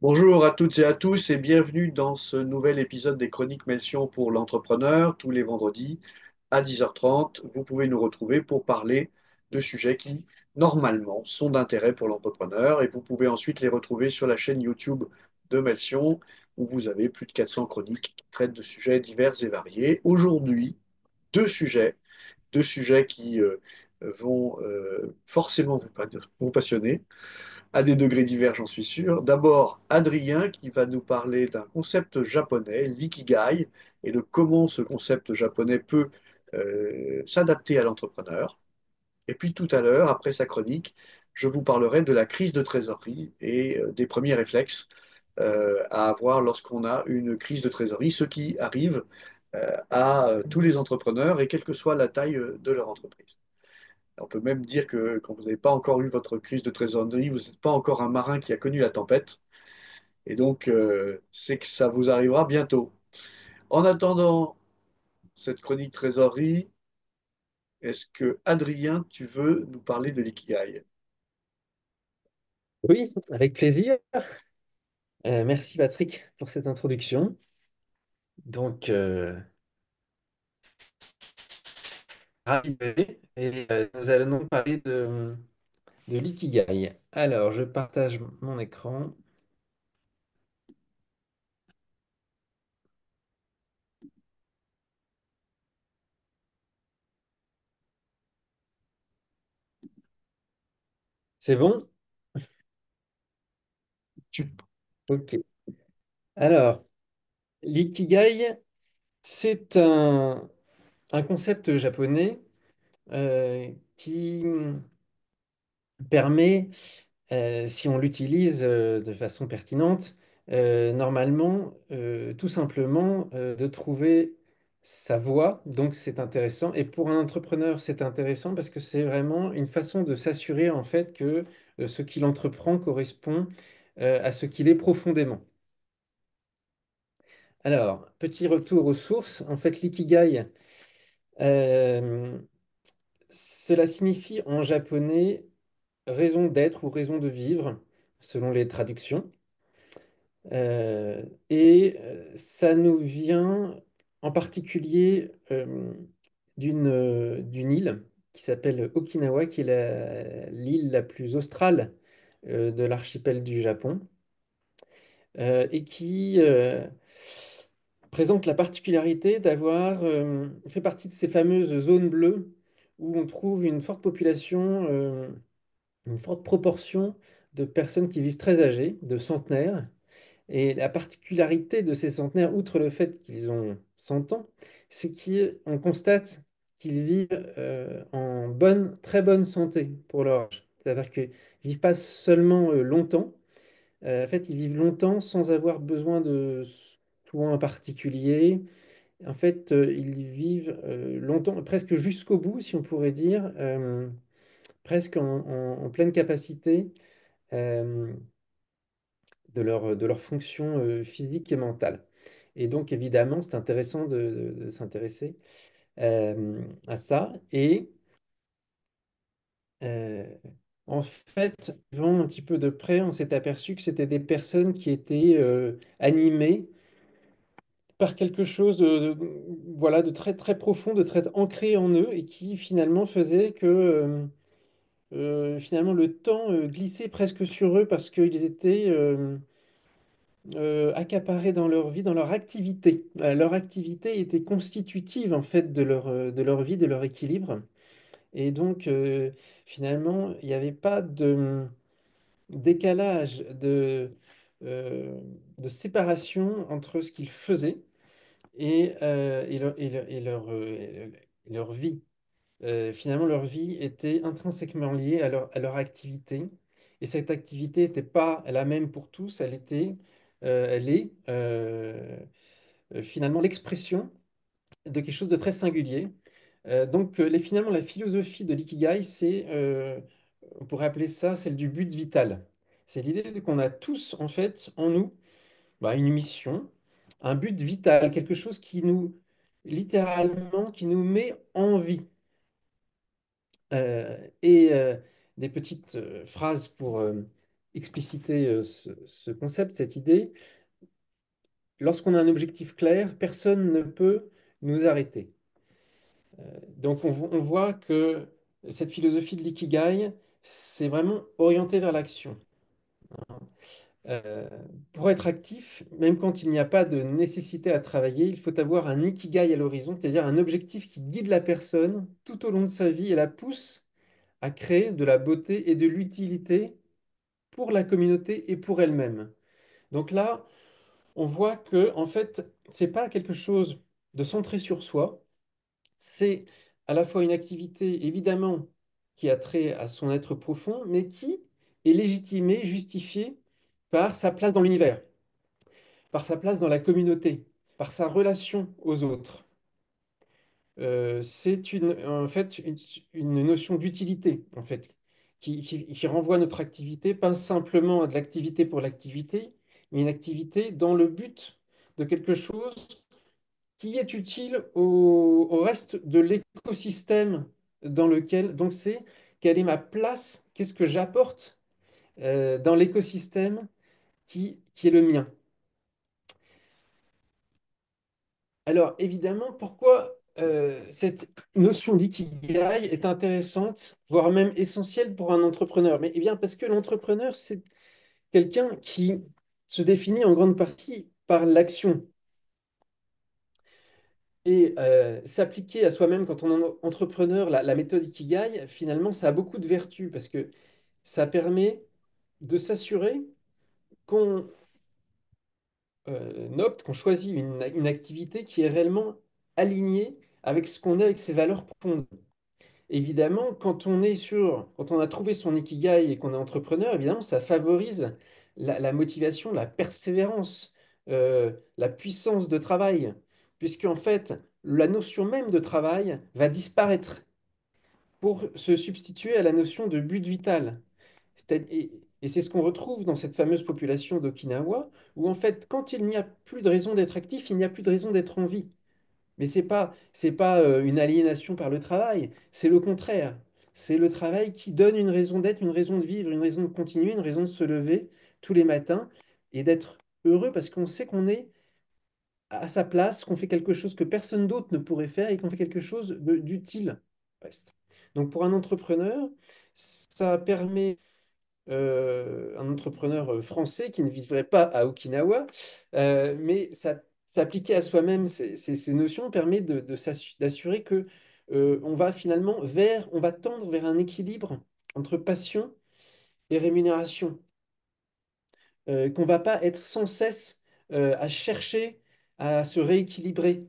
Bonjour à toutes et à tous et bienvenue dans ce nouvel épisode des Chroniques Melchior pour l'entrepreneur. Tous les vendredis à 10h30, vous pouvez nous retrouver pour parler de sujets qui, normalement, sont d'intérêt pour l'entrepreneur. Et vous pouvez ensuite les retrouver sur la chaîne YouTube de Melchior, où vous avez plus de 400 chroniques qui traitent de sujets divers et variés. Aujourd'hui, deux sujets, deux sujets qui vont forcément vous passionner à des degrés divers, j'en suis sûr. D'abord, Adrien qui va nous parler d'un concept japonais, l'ikigai, et de comment ce concept japonais peut s'adapter à l'entrepreneur. Et puis tout à l'heure, après sa chronique, je vous parlerai de la crise de trésorerie et des premiers réflexes à avoir lorsqu'on a une crise de trésorerie, ce qui arrive à tous les entrepreneurs et quelle que soit la taille de leur entreprise. On peut même dire que quand vous n'avez pas encore eu votre crise de trésorerie, vous n'êtes pas encore un marin qui a connu la tempête. Et donc, c'est que ça vous arrivera bientôt. En attendant cette chronique trésorerie, est-ce que, Adrien, tu veux nous parler de l'ikigai? Oui, avec plaisir. Merci Patrick pour cette introduction. Donc, ravi de venir. Nous allons donc parler de l'ikigai. Alors, je partage mon écran. C'est bon? Tu- Ok. Alors, l'ikigai, c'est un concept japonais qui permet si on l'utilise de façon pertinente, normalement, tout simplement, de trouver sa voie. Donc, c'est intéressant. Et pour un entrepreneur, c'est intéressant parce que c'est vraiment une façon de s'assurer en fait que ce qu'il entreprend correspond à ce qu'il est profondément. Alors, petit retour aux sources. En fait, l'ikigai, euh, cela signifie en japonais raison d'être ou raison de vivre, selon les traductions. Ça nous vient en particulier d'une île qui s'appelle Okinawa, qui est l'île la plus australe de l'archipel du Japon, et qui présente la particularité d'avoir fait partie de ces fameuses zones bleues où on trouve une forte population, une forte proportion de personnes qui vivent très âgées, de centenaires. Et la particularité de ces centenaires, outre le fait qu'ils ont 100 ans, c'est qu'on constate qu'ils vivent en très bonne santé pour leur âge. C'est-à-dire qu'ils ne vivent pas seulement longtemps, en fait, ils vivent longtemps sans avoir besoin de soins particuliers. En fait, ils vivent longtemps, presque jusqu'au bout, si on pourrait dire, presque en pleine capacité. euh, de leur fonction physique et mentale. Et donc, évidemment, c'est intéressant de s'intéresser à ça. Euh, En fait, vant un petit peu de près, on s'est aperçu que c'était des personnes qui étaient animées par quelque chose voilà, de très, très profond, de très ancré en eux et qui finalement faisait que finalement le temps glissait presque sur eux parce qu'ils étaient accaparés dans leur vie, dans leur activité. Leur activité était constitutive en fait de leur vie, de leur équilibre. Et donc finalement, il n'y avait pas de décalage, euh, de séparation entre ce qu'ils faisaient et leur vie. Finalement, leur vie était intrinsèquement liée à leur activité. Et cette activité n'était pas la même pour tous, elle est finalement l'expression de quelque chose de très singulier. Finalement, la philosophie de l'ikigai, on pourrait appeler ça celle du but vital. C'est l'idée qu'on a tous, en fait, en nous, bah, une mission, un but vital, quelque chose qui nous, littéralement, qui nous met en vie. Euh, et euh, des petites phrases pour expliciter ce concept, cette idée. Lorsqu'on a un objectif clair, personne ne peut nous arrêter. Donc on voit que cette philosophie de l'ikigai, c'est vraiment orienté vers l'action. Euh, pour être actif, même quand il n'y a pas de nécessité à travailler, il faut avoir un ikigai à l'horizon, c'est-à-dire un objectif qui guide la personne tout au long de sa vie et la pousse à créer de la beauté et de l'utilité pour la communauté et pour elle-même. Donc là, on voit que en fait, c'est pas quelque chose de centré sur soi, c'est à la fois une activité évidemment qui a trait à son être profond, mais qui est légitimée, justifiée par sa place dans l'univers, par sa place dans la communauté, par sa relation aux autres. C'est en fait une notion d'utilité en fait qui renvoie à notre activité, pas simplement à de l'activité pour l'activité, mais une activité dans le but de quelque chose qui est utile au reste de l'écosystème dans lequel, donc c'est quelle est ma place, qu'est-ce que j'apporte dans l'écosystème qui est le mien. Alors évidemment, pourquoi cette notion d'ikigai est intéressante, voire même essentielle pour un entrepreneur? Mais eh bien parce que l'entrepreneur, c'est quelqu'un qui se définit en grande partie par l'action. Et s'appliquer à soi-même quand on est entrepreneur, la méthode Ikigai, finalement, ça a beaucoup de vertus parce que ça permet de s'assurer qu'on opte, qu'on choisit une activité qui est réellement alignée avec ce qu'on est, avec ses valeurs profondes. Évidemment, quand on a trouvé son Ikigai et qu'on est entrepreneur, évidemment, ça favorise la motivation, la persévérance, la puissance de travail, puisque en fait, la notion même de travail va disparaître pour se substituer à la notion de but vital. Et c'est ce qu'on retrouve dans cette fameuse population d'Okinawa, où en fait, quand il n'y a plus de raison d'être actif, il n'y a plus de raison d'être en vie. Mais c'est pas une aliénation par le travail, c'est le contraire. C'est le travail qui donne une raison d'être, une raison de vivre, une raison de continuer, une raison de se lever tous les matins et d'être heureux parce qu'on sait qu'on est à sa place, qu'on fait quelque chose que personne d'autre ne pourrait faire et qu'on fait quelque chose d'utile. Reste. Donc pour un entrepreneur, ça permet un entrepreneur français qui ne vivrait pas à Okinawa, mais s'appliquer à soi-même ces notions permet d'assurer que on va finalement on va tendre vers un équilibre entre passion et rémunération, qu'on va pas être sans cesse à chercher à se rééquilibrer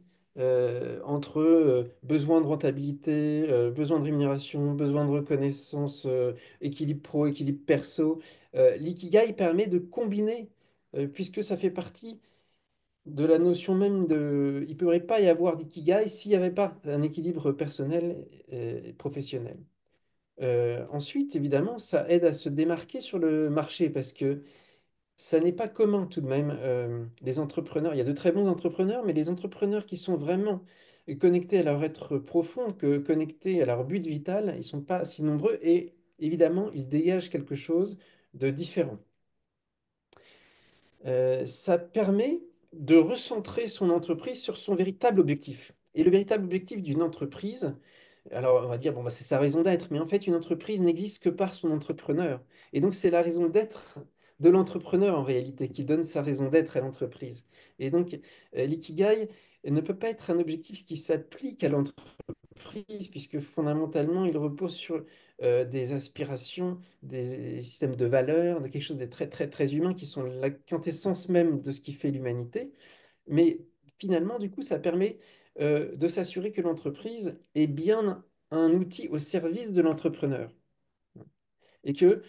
entre besoin de rentabilité, besoin de rémunération, besoin de reconnaissance, équilibre pro, équilibre perso. L'ikigai permet de combiner, puisque ça fait partie de la notion même de... Il ne pourrait pas y avoir d'ikigai s'il n'y avait pas un équilibre personnel et professionnel. Ensuite, évidemment, ça aide à se démarquer sur le marché parce que ça n'est pas commun tout de même, les entrepreneurs. Il y a de très bons entrepreneurs, mais les entrepreneurs qui sont vraiment connectés à leur être profond, connectés à leur but vital, ils ne sont pas si nombreux et évidemment, ils dégagent quelque chose de différent. Ça permet de recentrer son entreprise sur son véritable objectif. Et le véritable objectif d'une entreprise, alors on va dire, bon, bah, c'est sa raison d'être, mais en fait, une entreprise n'existe que par son entrepreneur. Et donc, c'est la raison d'être de l'entrepreneur en réalité qui donne sa raison d'être à l'entreprise. Et donc, l'ikigai ne peut pas être un objectif qui s'applique à l'entreprise, puisque fondamentalement, il repose sur des aspirations, des systèmes de valeurs, de quelque chose de très, très, très humain qui sont la quintessence même de ce qui fait l'humanité. Mais finalement, du coup, ça permet de s'assurer que l'entreprise est bien un outil au service de l'entrepreneur. Et que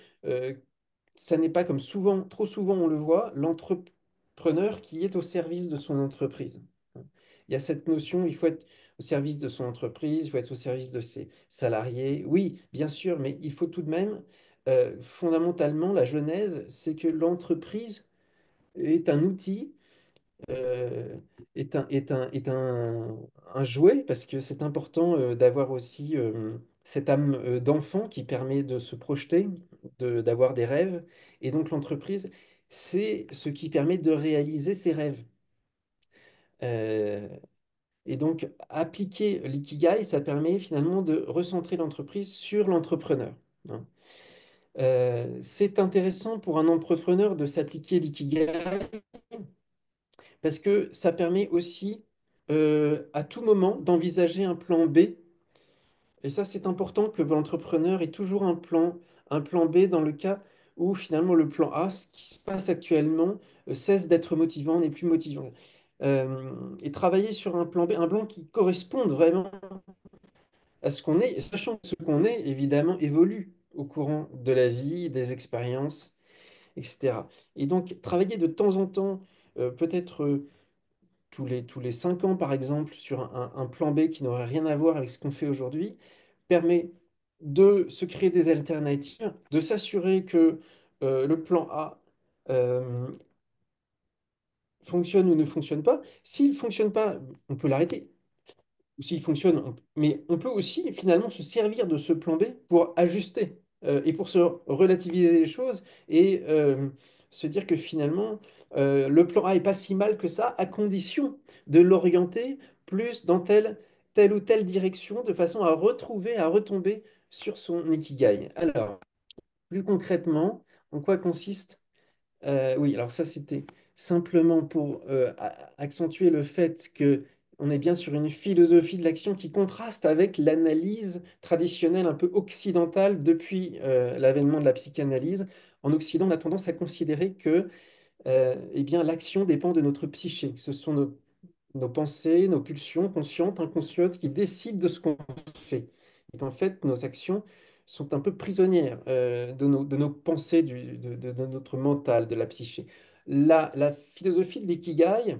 ça n'est pas comme souvent, trop souvent on le voit, l'entrepreneur qui est au service de son entreprise. Il y a cette notion, il faut être au service de son entreprise, il faut être au service de ses salariés. Oui, bien sûr, mais il faut tout de même, fondamentalement, la genèse, c'est que l'entreprise est un outil euh, un jouet, parce que c'est important d'avoir aussi cette âme d'enfant qui permet de se projeter, d'avoir des rêves. Et donc l'entreprise, c'est ce qui permet de réaliser ses rêves. Euh, et donc appliquer l'ikigai, ça permet finalement de recentrer l'entreprise sur l'entrepreneur, hein. C'est intéressant pour un entrepreneur de s'appliquer l'ikigai parce que ça permet aussi à tout moment d'envisager un plan B. Et ça, c'est important que l'entrepreneur ait toujours un plan B dans le cas où finalement le plan A, ce qui se passe actuellement, cesse d'être motivant, n'est plus motivant. Et travailler sur un plan B, un plan qui corresponde vraiment à ce qu'on est, sachant que ce qu'on est, évidemment, évolue au courant de la vie, des expériences, etc. Et donc, travailler de temps en temps, peut-être tous les 5 ans, par exemple, sur un plan B qui n'aurait rien à voir avec ce qu'on fait aujourd'hui, permet de se créer des alternatives, de s'assurer que le plan A euh, fonctionne ou ne fonctionne pas. S'il ne fonctionne pas, on peut l'arrêter. Ou s'il fonctionne, mais on peut aussi finalement se servir de ce plan B pour ajuster et pour se relativiser les choses et se dire que finalement le plan A est pas si mal que ça, à condition de l'orienter plus dans telle ou telle direction de façon à retrouver, à retomber sur son ikigai. Alors, plus concrètement, en quoi consiste oui, alors ça c'était simplement pour accentuer le fait que on est bien sur une philosophie de l'action qui contraste avec l'analyse traditionnelle un peu occidentale depuis l'avènement de la psychanalyse. En Occident, on a tendance à considérer que eh bien, l'action dépend de notre psyché. Ce sont nos pensées, nos pulsions conscientes, inconscientes qui décident de ce qu'on fait. Et qu'en fait, nos actions sont un peu prisonnières de nos pensées, de notre mental, de la psyché. La philosophie de l'ikigai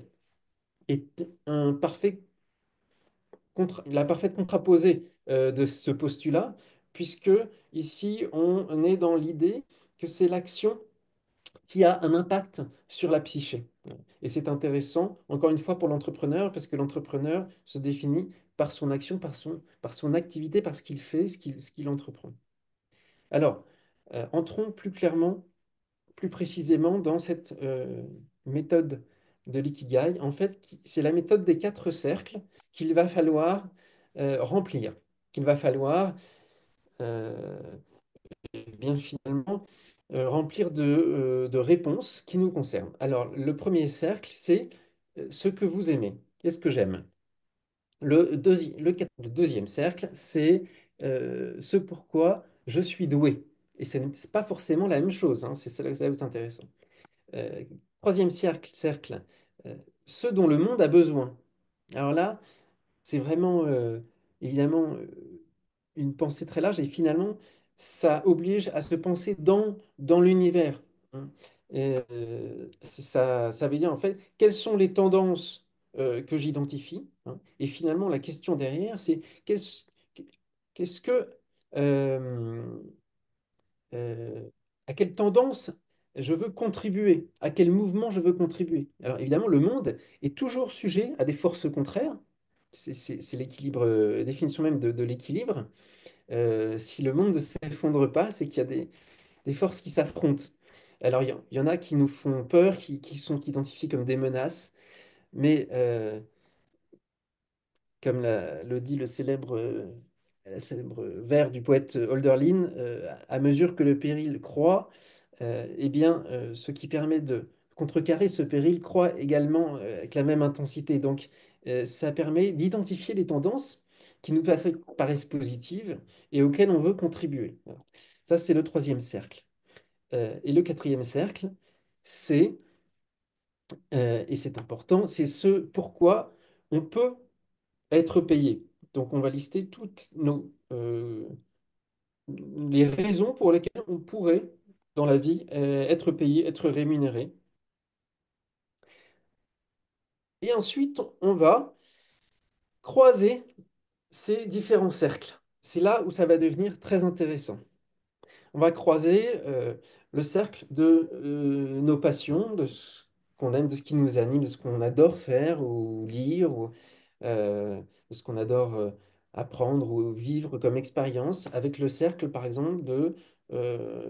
est la parfaite contraposée de ce postulat, puisque ici, on est dans l'idée que c'est l'action qui a un impact sur la psyché. Et c'est intéressant, encore une fois, pour l'entrepreneur, parce que l'entrepreneur se définit par son action, par son activité, par ce qu'il fait, ce qu'il entreprend. Alors, entrons plus clairement, plus précisément dans cette méthode de l'ikigai. En fait, c'est la méthode des 4 cercles qu'il va falloir remplir, qu'il va falloir euh, bien finalement remplir de réponses qui nous concernent. Alors, le premier cercle, c'est ce que vous aimez. Qu'est-ce que j'aime? Le deuxième cercle, c'est ce pourquoi je suis doué. Et ce n'est pas forcément la même chose, hein, c'est ça là où c'est intéressant. Euh, Troisième cercle, euh, ce dont le monde a besoin. Alors là, c'est vraiment, évidemment, une pensée très large et finalement, ça oblige à se penser dans l'univers, hein. Et, ça veut dire en fait, quelles sont les tendances que j'identifie, hein. Et finalement, la question derrière, c'est qu'est-ce qu'est-ce que, euh, euh, à quelle tendance je veux contribuer, à quel mouvement je veux contribuer. Alors évidemment, le monde est toujours sujet à des forces contraires. C'est l'équilibre, définition même de l'équilibre. Si le monde ne s'effondre pas, c'est qu'il y a des forces qui s'affrontent. Alors il y en a qui nous font peur, qui sont identifiées comme des menaces, mais comme le dit le célèbre vers du poète Hölderlin, à mesure que le péril croît, eh bien, ce qui permet de contrecarrer ce péril croît également avec la même intensité. Donc, ça permet d'identifier les tendances qui nous paraissent positives et auxquelles on veut contribuer. Voilà. Ça, c'est le troisième cercle. Et le quatrième cercle, c'est, et c'est important, c'est ce pourquoi on peut être payé. Donc, on va lister toutes les raisons pour lesquelles on pourrait, dans la vie, être payé, être rémunéré. Et ensuite, on va croiser ces différents cercles. C'est là où ça va devenir très intéressant. On va croiser le cercle de nos passions, de ce qu'on aime, de ce qui nous anime, de ce qu'on adore faire ou lire, ou de ce qu'on adore apprendre ou vivre comme expérience avec le cercle, par exemple, de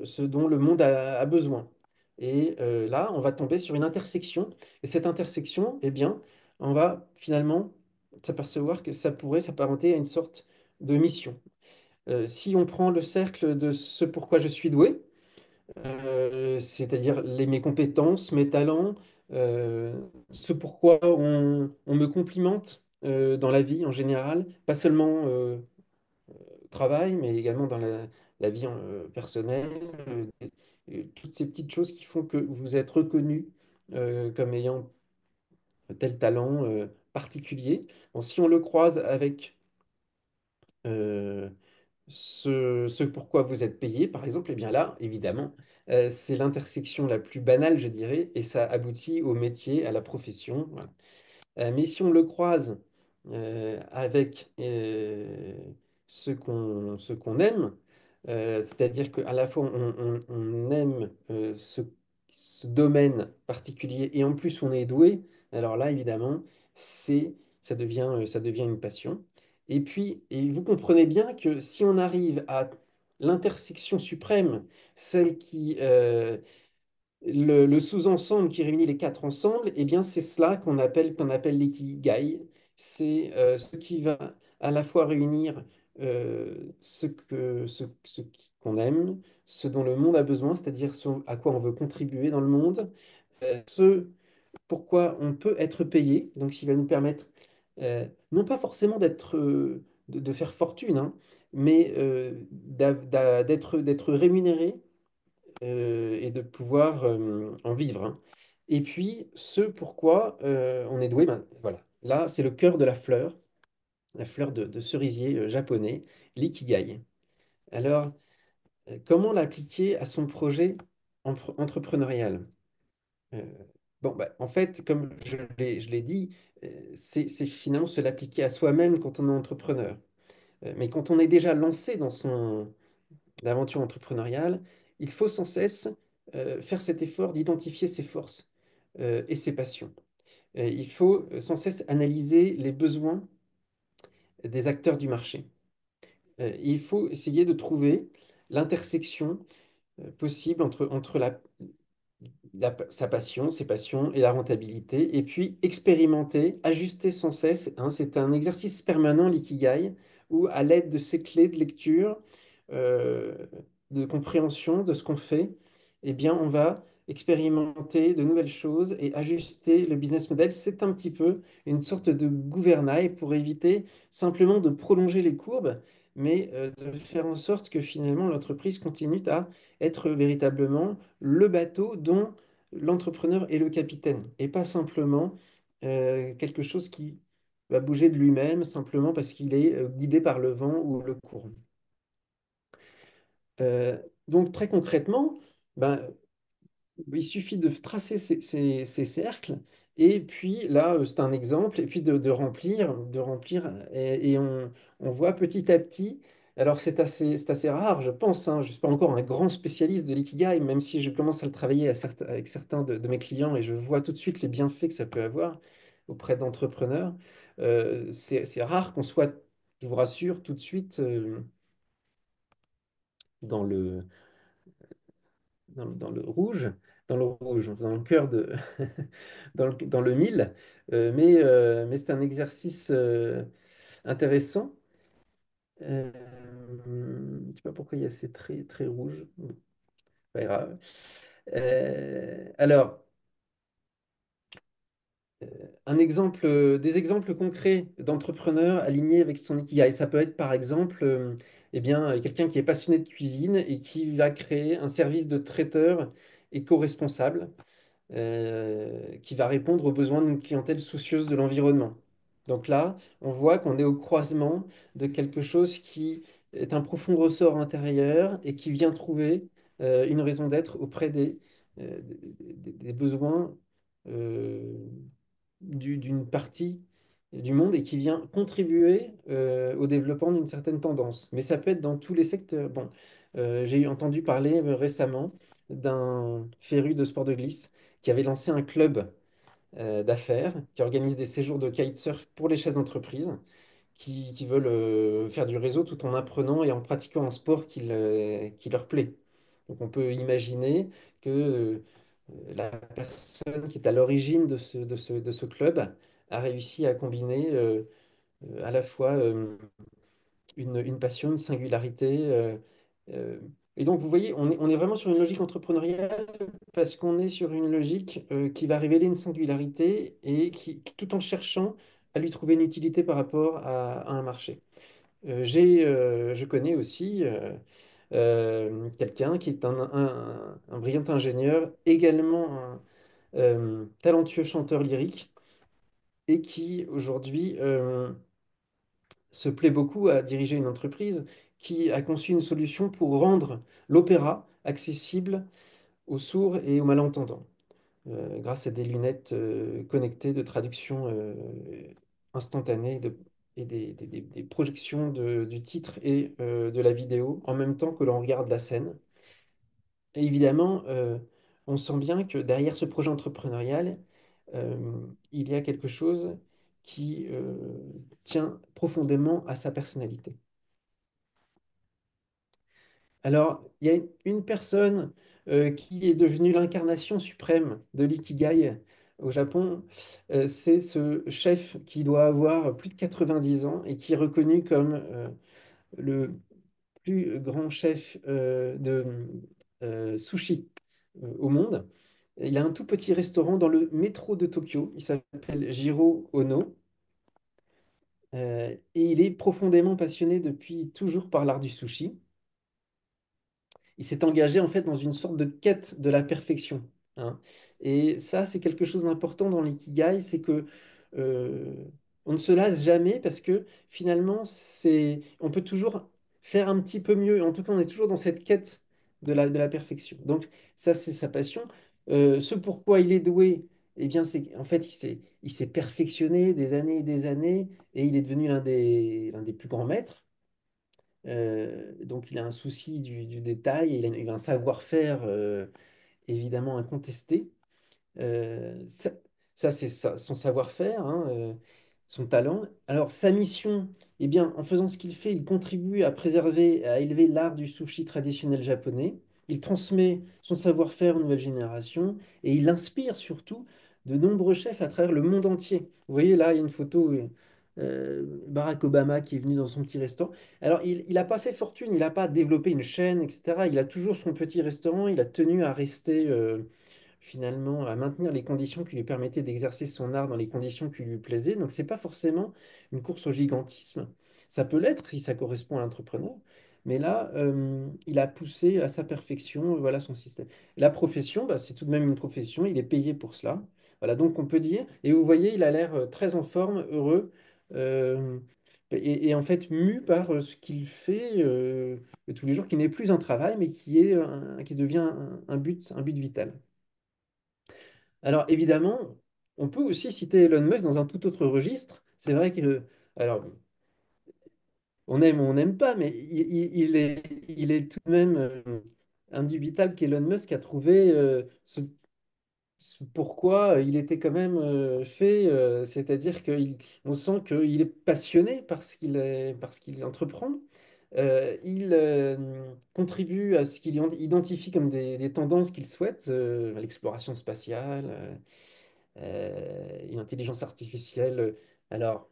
ce dont le monde a besoin. Et là, on va tomber sur une intersection. Et cette intersection, eh bien, on va finalement s'apercevoir que ça pourrait s'apparenter à une sorte de mission. Si on prend le cercle de ce pourquoi je suis doué, c'est-à-dire mes compétences, mes talents, euh, ce pourquoi on me complimente dans la vie en général, pas seulement au travail, mais également dans la vie personnelle, toutes ces petites choses qui font que vous êtes reconnu comme ayant tel talent particulier. Bon, si on le croise avec euh, ce pourquoi vous êtes payé, par exemple, et bien là, évidemment, c'est l'intersection la plus banale, je dirais, et ça aboutit au métier, à la profession. Voilà. Mais si on le croise avec ce qu'on aime, c'est-à-dire qu'à la fois on aime ce domaine particulier et en plus on est doué, alors là évidemment ça devient une passion. Et puis et vous comprenez bien que si on arrive à l'intersection suprême, celle qui le sous-ensemble qui réunit les quatre ensembles, eh bien, c'est cela qu'on appelle l'ikigai. C'est ce qui va à la fois réunir qu'on aime, ce dont le monde a besoin, c'est-à-dire ce à quoi on veut contribuer dans le monde, ce pourquoi on peut être payé, donc ce qui va nous permettre non pas forcément de faire fortune, hein, mais d'être rémunéré et de pouvoir en vivre, hein. Et puis, ce pourquoi on est doué, ben, voilà. Là, c'est le cœur de la fleur de cerisier japonais, l'ikigai. Alors, comment l'appliquer à son projet entrepreneurial? Euh, bon, bah, en fait, comme je l'ai dit, c'est finalement se l'appliquer à soi-même quand on est entrepreneur. Mais quand on est déjà lancé dans son aventure entrepreneuriale, il faut sans cesse faire cet effort d'identifier ses forces et ses passions. Il faut sans cesse analyser les besoins des acteurs du marché. Il faut essayer de trouver l'intersection possible entre sa passion, ses passions et la rentabilité, et puis expérimenter, ajuster sans cesse, hein. C'est un exercice permanent, l'ikigai, où à l'aide de ces clés de lecture, euh, de compréhension de ce qu'on fait, eh bien, on va expérimenter de nouvelles choses et ajuster le business model. C'est un petit peu une sorte de gouvernail pour éviter simplement de prolonger les courbes, mais de faire en sorte que finalement l'entreprise continue à être véritablement le bateau dont l'entrepreneur est le capitaine et pas simplement quelque chose qui va bouger de lui-même simplement parce qu'il est guidé par le vent ou le courant. Euh, donc très concrètement, ben, il suffit de tracer ces cercles et puis là, c'est un exemple, et puis de remplir on voit petit à petit. Alors c'est assez rare, je pense, hein, je ne suis pas encore un grand spécialiste de l'ikigai, même si je commence à le travailler avec certains de mes clients et je vois tout de suite les bienfaits que ça peut avoir auprès d'entrepreneurs. C'est rare qu'on soit, je vous rassure, tout de suite dans dans le rouge, dans le cœur de, dans le mille. Mais c'est un exercice intéressant. Je ne sais pas pourquoi il y a ces traits très rouges. Bon, pas grave. Alors, des exemples concrets d'entrepreneurs alignés avec son ikigai. Ça peut être par exemple eh bien, quelqu'un qui est passionné de cuisine et qui va créer un service de traiteur éco-responsable qui va répondre aux besoins d'une clientèle soucieuse de l'environnement. Donc là, on voit qu'on est au croisement de quelque chose qui est un profond ressort intérieur et qui vient trouver une raison d'être auprès des besoins euh, d'une partie du monde et qui vient contribuer au développement d'une certaine tendance. Mais ça peut être dans tous les secteurs. Bon, j'ai entendu parler récemment d'un féru de sport de glisse qui avait lancé un club d'affaires qui organise des séjours de kitesurf pour les chefs d'entreprise, qui veulent faire du réseau tout en apprenant et en pratiquant un sport qui leur plaît. Donc on peut imaginer que la personne qui est à l'origine de ce club a réussi à combiner à la fois une passion, une singularité. Euh, et donc, vous voyez, on est vraiment sur une logique entrepreneuriale parce qu'on est sur une logique qui va révéler une singularité et qui, tout en cherchant à lui trouver une utilité par rapport à un marché. Je connais aussi quelqu'un qui est un brillant ingénieur, également un talentueux chanteur lyrique et qui aujourd'hui se plaît beaucoup à diriger une entreprise qui a conçu une solution pour rendre l'opéra accessible aux sourds et aux malentendants, grâce à des lunettes connectées de traduction instantanée et des projections du titre et de la vidéo en même temps que l'on regarde la scène. Et évidemment, on sent bien que derrière ce projet entrepreneurial, il y a quelque chose qui tient profondément à sa personnalité. Alors, il y a une personne qui est devenue l'incarnation suprême de l'ikigai au Japon. C'est ce chef qui doit avoir plus de 90 ans et qui est reconnu comme le plus grand chef de sushi au monde. Il a un tout petit restaurant dans le métro de Tokyo. Il s'appelle Jiro Ono. Et il est profondément passionné depuis toujours par l'art du sushi. Il s'est engagé en fait dans une sorte de quête de la perfection, hein. Et ça, c'est quelque chose d'important dans l'ikigai, c'est que euh, on ne se lasse jamais parce que finalement, on peut toujours faire un petit peu mieux. En tout cas, on est toujours dans cette quête de la perfection. Donc ça, c'est sa passion. Ce pourquoi il est doué, eh bien, c'est en fait, il s'est perfectionné des années et des années et il est devenu l'un des plus grands maîtres. Donc il a un souci du détail, et il a un savoir-faire évidemment incontesté. Ça, son savoir-faire, hein, son talent. Alors sa mission, eh bien, en faisant ce qu'il fait, il contribue à préserver, à élever l'art du sushi traditionnel japonais. Il transmet son savoir-faire aux nouvelles générations et il inspire surtout de nombreux chefs à travers le monde entier. Vous voyez là, il y a une photo, Barack Obama qui est venu dans son petit restaurant. Alors, il n'a pas fait fortune, il n'a pas développé une chaîne, etc. Il a toujours son petit restaurant, il a tenu à rester finalement à maintenir les conditions qui lui permettaient d'exercer son art dans les conditions qui lui plaisaient. Donc, c'est pas forcément une course au gigantisme. Ça peut l'être si ça correspond à l'entrepreneur. Mais là, il a poussé à sa perfection, voilà son système. La profession, bah, c'est tout de même une profession, il est payé pour cela. Voilà, donc on peut dire, et vous voyez, il a l'air très en forme, heureux, euh, et en fait mu par ce qu'il fait tous les jours, qui n'est plus un travail, mais qui devient un but vital. Alors évidemment, on peut aussi citer Elon Musk dans un tout autre registre. C'est vrai que, alors, on aime ou on n'aime pas, mais il est tout de même indubitable qu'Elon Musk a trouvé ce pourquoi il était quand même fait, c'est-à-dire qu'on sent qu'il est passionné par ce qu'il entreprend. Il contribue à ce qu'il identifie comme des tendances qu'il souhaite, l'exploration spatiale. Une intelligence artificielle, alors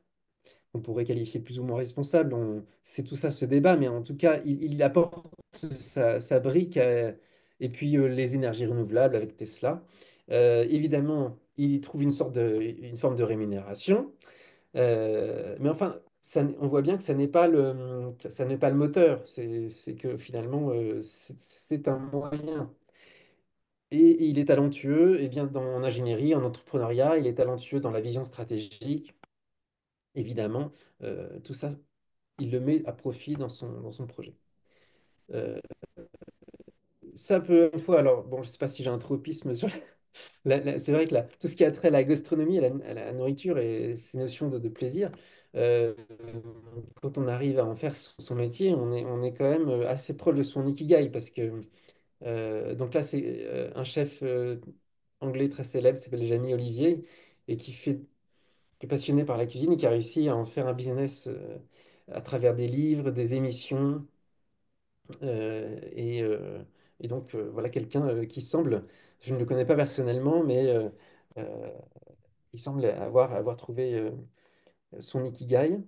on pourrait qualifier plus ou moins responsable, c'est tout ça ce débat, mais en tout cas, il apporte sa brique et puis les énergies renouvelables avec Tesla. Évidemment, il y trouve une forme de rémunération, mais enfin, on voit bien que ça n'est pas le moteur, c'est que finalement, c'est un moyen. Et il est talentueux et bien en ingénierie, en entrepreneuriat, il est talentueux dans la vision stratégique. Évidemment, tout ça, il le met à profit dans son projet. Euh, Ça peut, une fois, alors, bon, je ne sais pas si j'ai un tropisme sur c'est vrai que tout ce qui a trait à la gastronomie, à la nourriture et ces notions de plaisir, euh, quand on arrive à en faire son métier, on est quand même assez proche de son ikigai parce que donc là, c'est un chef anglais très célèbre, s'appelle Jamie Olivier, et qui fait qui est passionné par la cuisine et qui a réussi à en faire un business à travers des livres, des émissions. euh, et, euh, et donc, voilà quelqu'un qui semble, je ne le connais pas personnellement, mais euh, il semble avoir trouvé son ikigai.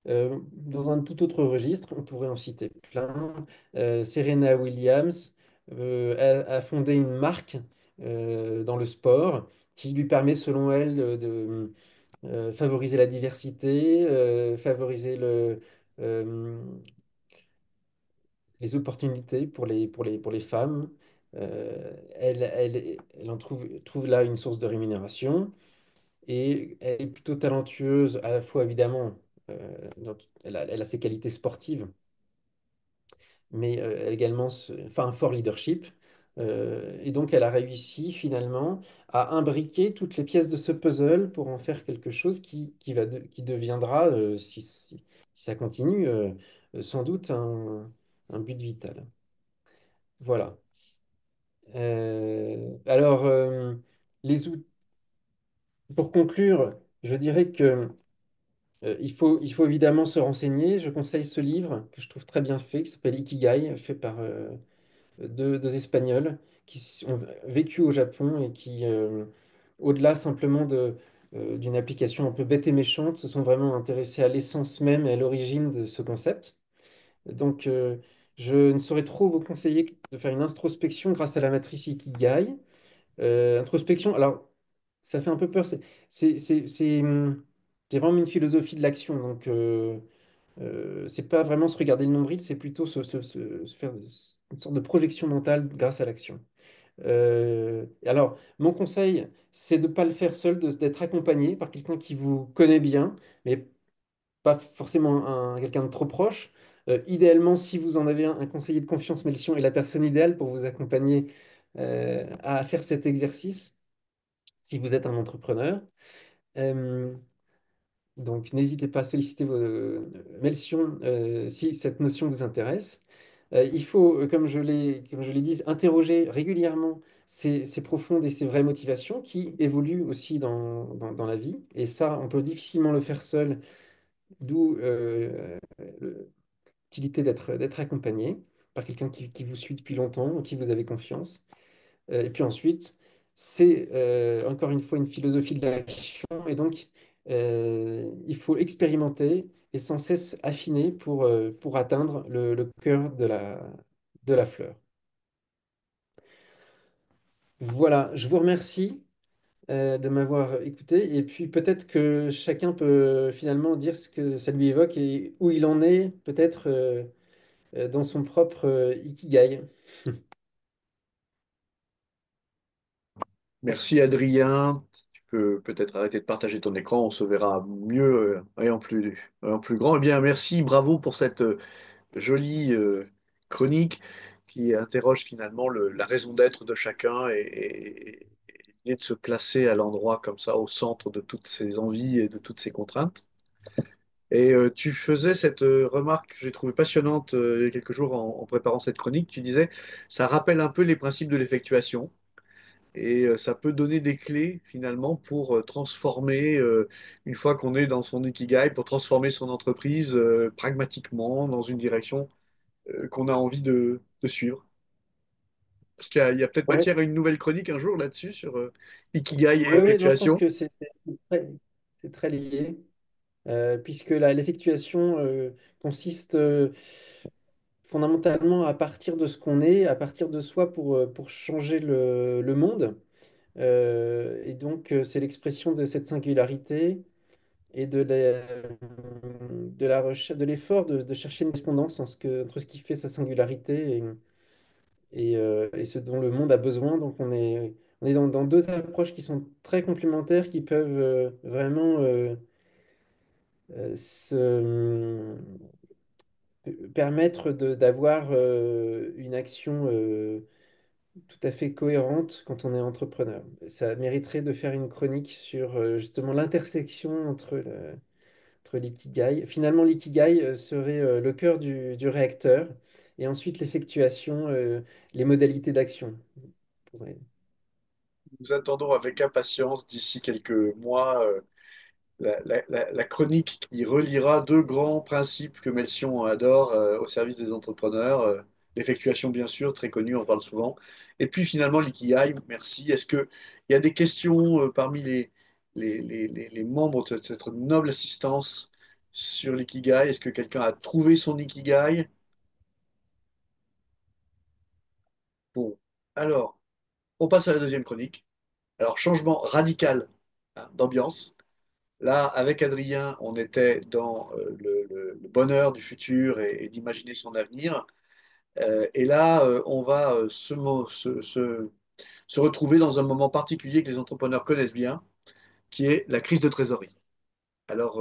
Dans un tout autre registre, on pourrait en citer plein. Serena Williams a fondé une marque dans le sport qui lui permet, selon elle, de favoriser la diversité, favoriser euh, les opportunités pour les femmes. Elle en trouve là une source de rémunération et elle est plutôt talentueuse, à la fois évidemment, elle a ses qualités sportives, mais également enfin, un fort leadership. Et donc, elle a réussi finalement à imbriquer toutes les pièces de ce puzzle pour en faire quelque chose qui deviendra, si ça continue, sans doute un but vital. Voilà. Alors, les out- pour conclure, je dirais que il faut évidemment se renseigner. Je conseille ce livre que je trouve très bien fait, qui s'appelle Ikigai, fait par deux Espagnols ont vécu au Japon et qui, au-delà simplement d'une application un peu bête et méchante, se sont vraiment intéressés à l'essence même et à l'origine de ce concept. Donc, je ne saurais trop vous conseiller de faire une introspection grâce à la matrice Ikigai. Introspection, alors, ça fait un peu peur. C'est vraiment une philosophie de l'action. Donc, c'est pas vraiment se regarder le nombril, c'est plutôt se faire une sorte de projection mentale grâce à l'action. Alors, mon conseil, c'est de ne pas le faire seul, d'être accompagné par quelqu'un qui vous connaît bien, mais pas forcément quelqu'un de trop proche. Idéalement, si vous en avez un conseiller de confiance, Melchior est la personne idéale pour vous accompagner à faire cet exercice si vous êtes un entrepreneur. Euh, donc, n'hésitez pas à solliciter Melchior si cette notion vous intéresse. Il faut, comme je l'ai dit, interroger régulièrement ses profondes et ses vraies motivations qui évoluent aussi dans la vie. Et ça, on peut difficilement le faire seul, d'où l'utilité d'être accompagné par quelqu'un qui vous suit depuis longtemps, en qui vous avez confiance. Et puis ensuite, c'est encore une fois une philosophie de l'action. Et donc, il faut expérimenter et sans cesse affiner pour atteindre le cœur de la fleur. Voilà, je vous remercie de m'avoir écouté. Et puis peut-être que chacun peut finalement dire ce que ça lui évoque et où il en est, peut-être dans son propre ikigai. Merci Adrien. Tu peux peut-être arrêter de partager ton écran, on se verra mieux et en plus grand. Eh bien, merci, bravo pour cette jolie chronique qui interroge finalement la raison d'être de chacun et l'idée de se placer à l'endroit comme ça, au centre de toutes ses envies et de toutes ses contraintes. Et tu faisais cette remarque que j'ai trouvée passionnante il y a quelques jours en préparant cette chronique. Tu disais, ça rappelle un peu les principes de l'effectuation. Et ça peut donner des clés finalement pour transformer, une fois qu'on est dans son ikigai, pour transformer son entreprise pragmatiquement dans une direction qu'on a envie de suivre. Parce qu'il y a peut-être Ouais, matière à une nouvelle chronique un jour là-dessus sur ikigai et ouais, ouais, non, je pense effectuation. que c'est très lié. Puisque l'effectuation consiste fondamentalement à partir de ce qu'on est, à partir de soi pour changer le monde. Et donc, c'est l'expression de cette singularité et de la recherche, de l'effort de chercher une correspondance entre ce qui fait sa singularité et ce dont le monde a besoin. Donc, on est dans deux approches qui sont très complémentaires, qui peuvent vraiment permettre d'avoir une action tout à fait cohérente quand on est entrepreneur. Ça mériterait de faire une chronique sur justement l'intersection entre l'ikigai. Finalement, l'ikigai serait le cœur du réacteur et ensuite l'effectuation, les modalités d'action. Nous attendons avec impatience d'ici quelques mois la chronique qui reliera deux grands principes que Melchion adore au service des entrepreneurs. L'effectuation, bien sûr, très connue, on parle souvent. Et puis finalement, l'ikigai, merci. Est-ce qu'il y a des questions parmi les membres de cette noble assistance sur l'ikigai? Est-ce que quelqu'un a trouvé son ikigai? Bon, alors, on passe à la deuxième chronique. Alors, changement radical d'ambiance. Là, avec Adrien, on était dans le bonheur du futur et d'imaginer son avenir. Et là, on va se retrouver dans un moment particulier que les entrepreneurs connaissent bien, qui est la crise de trésorerie. Alors,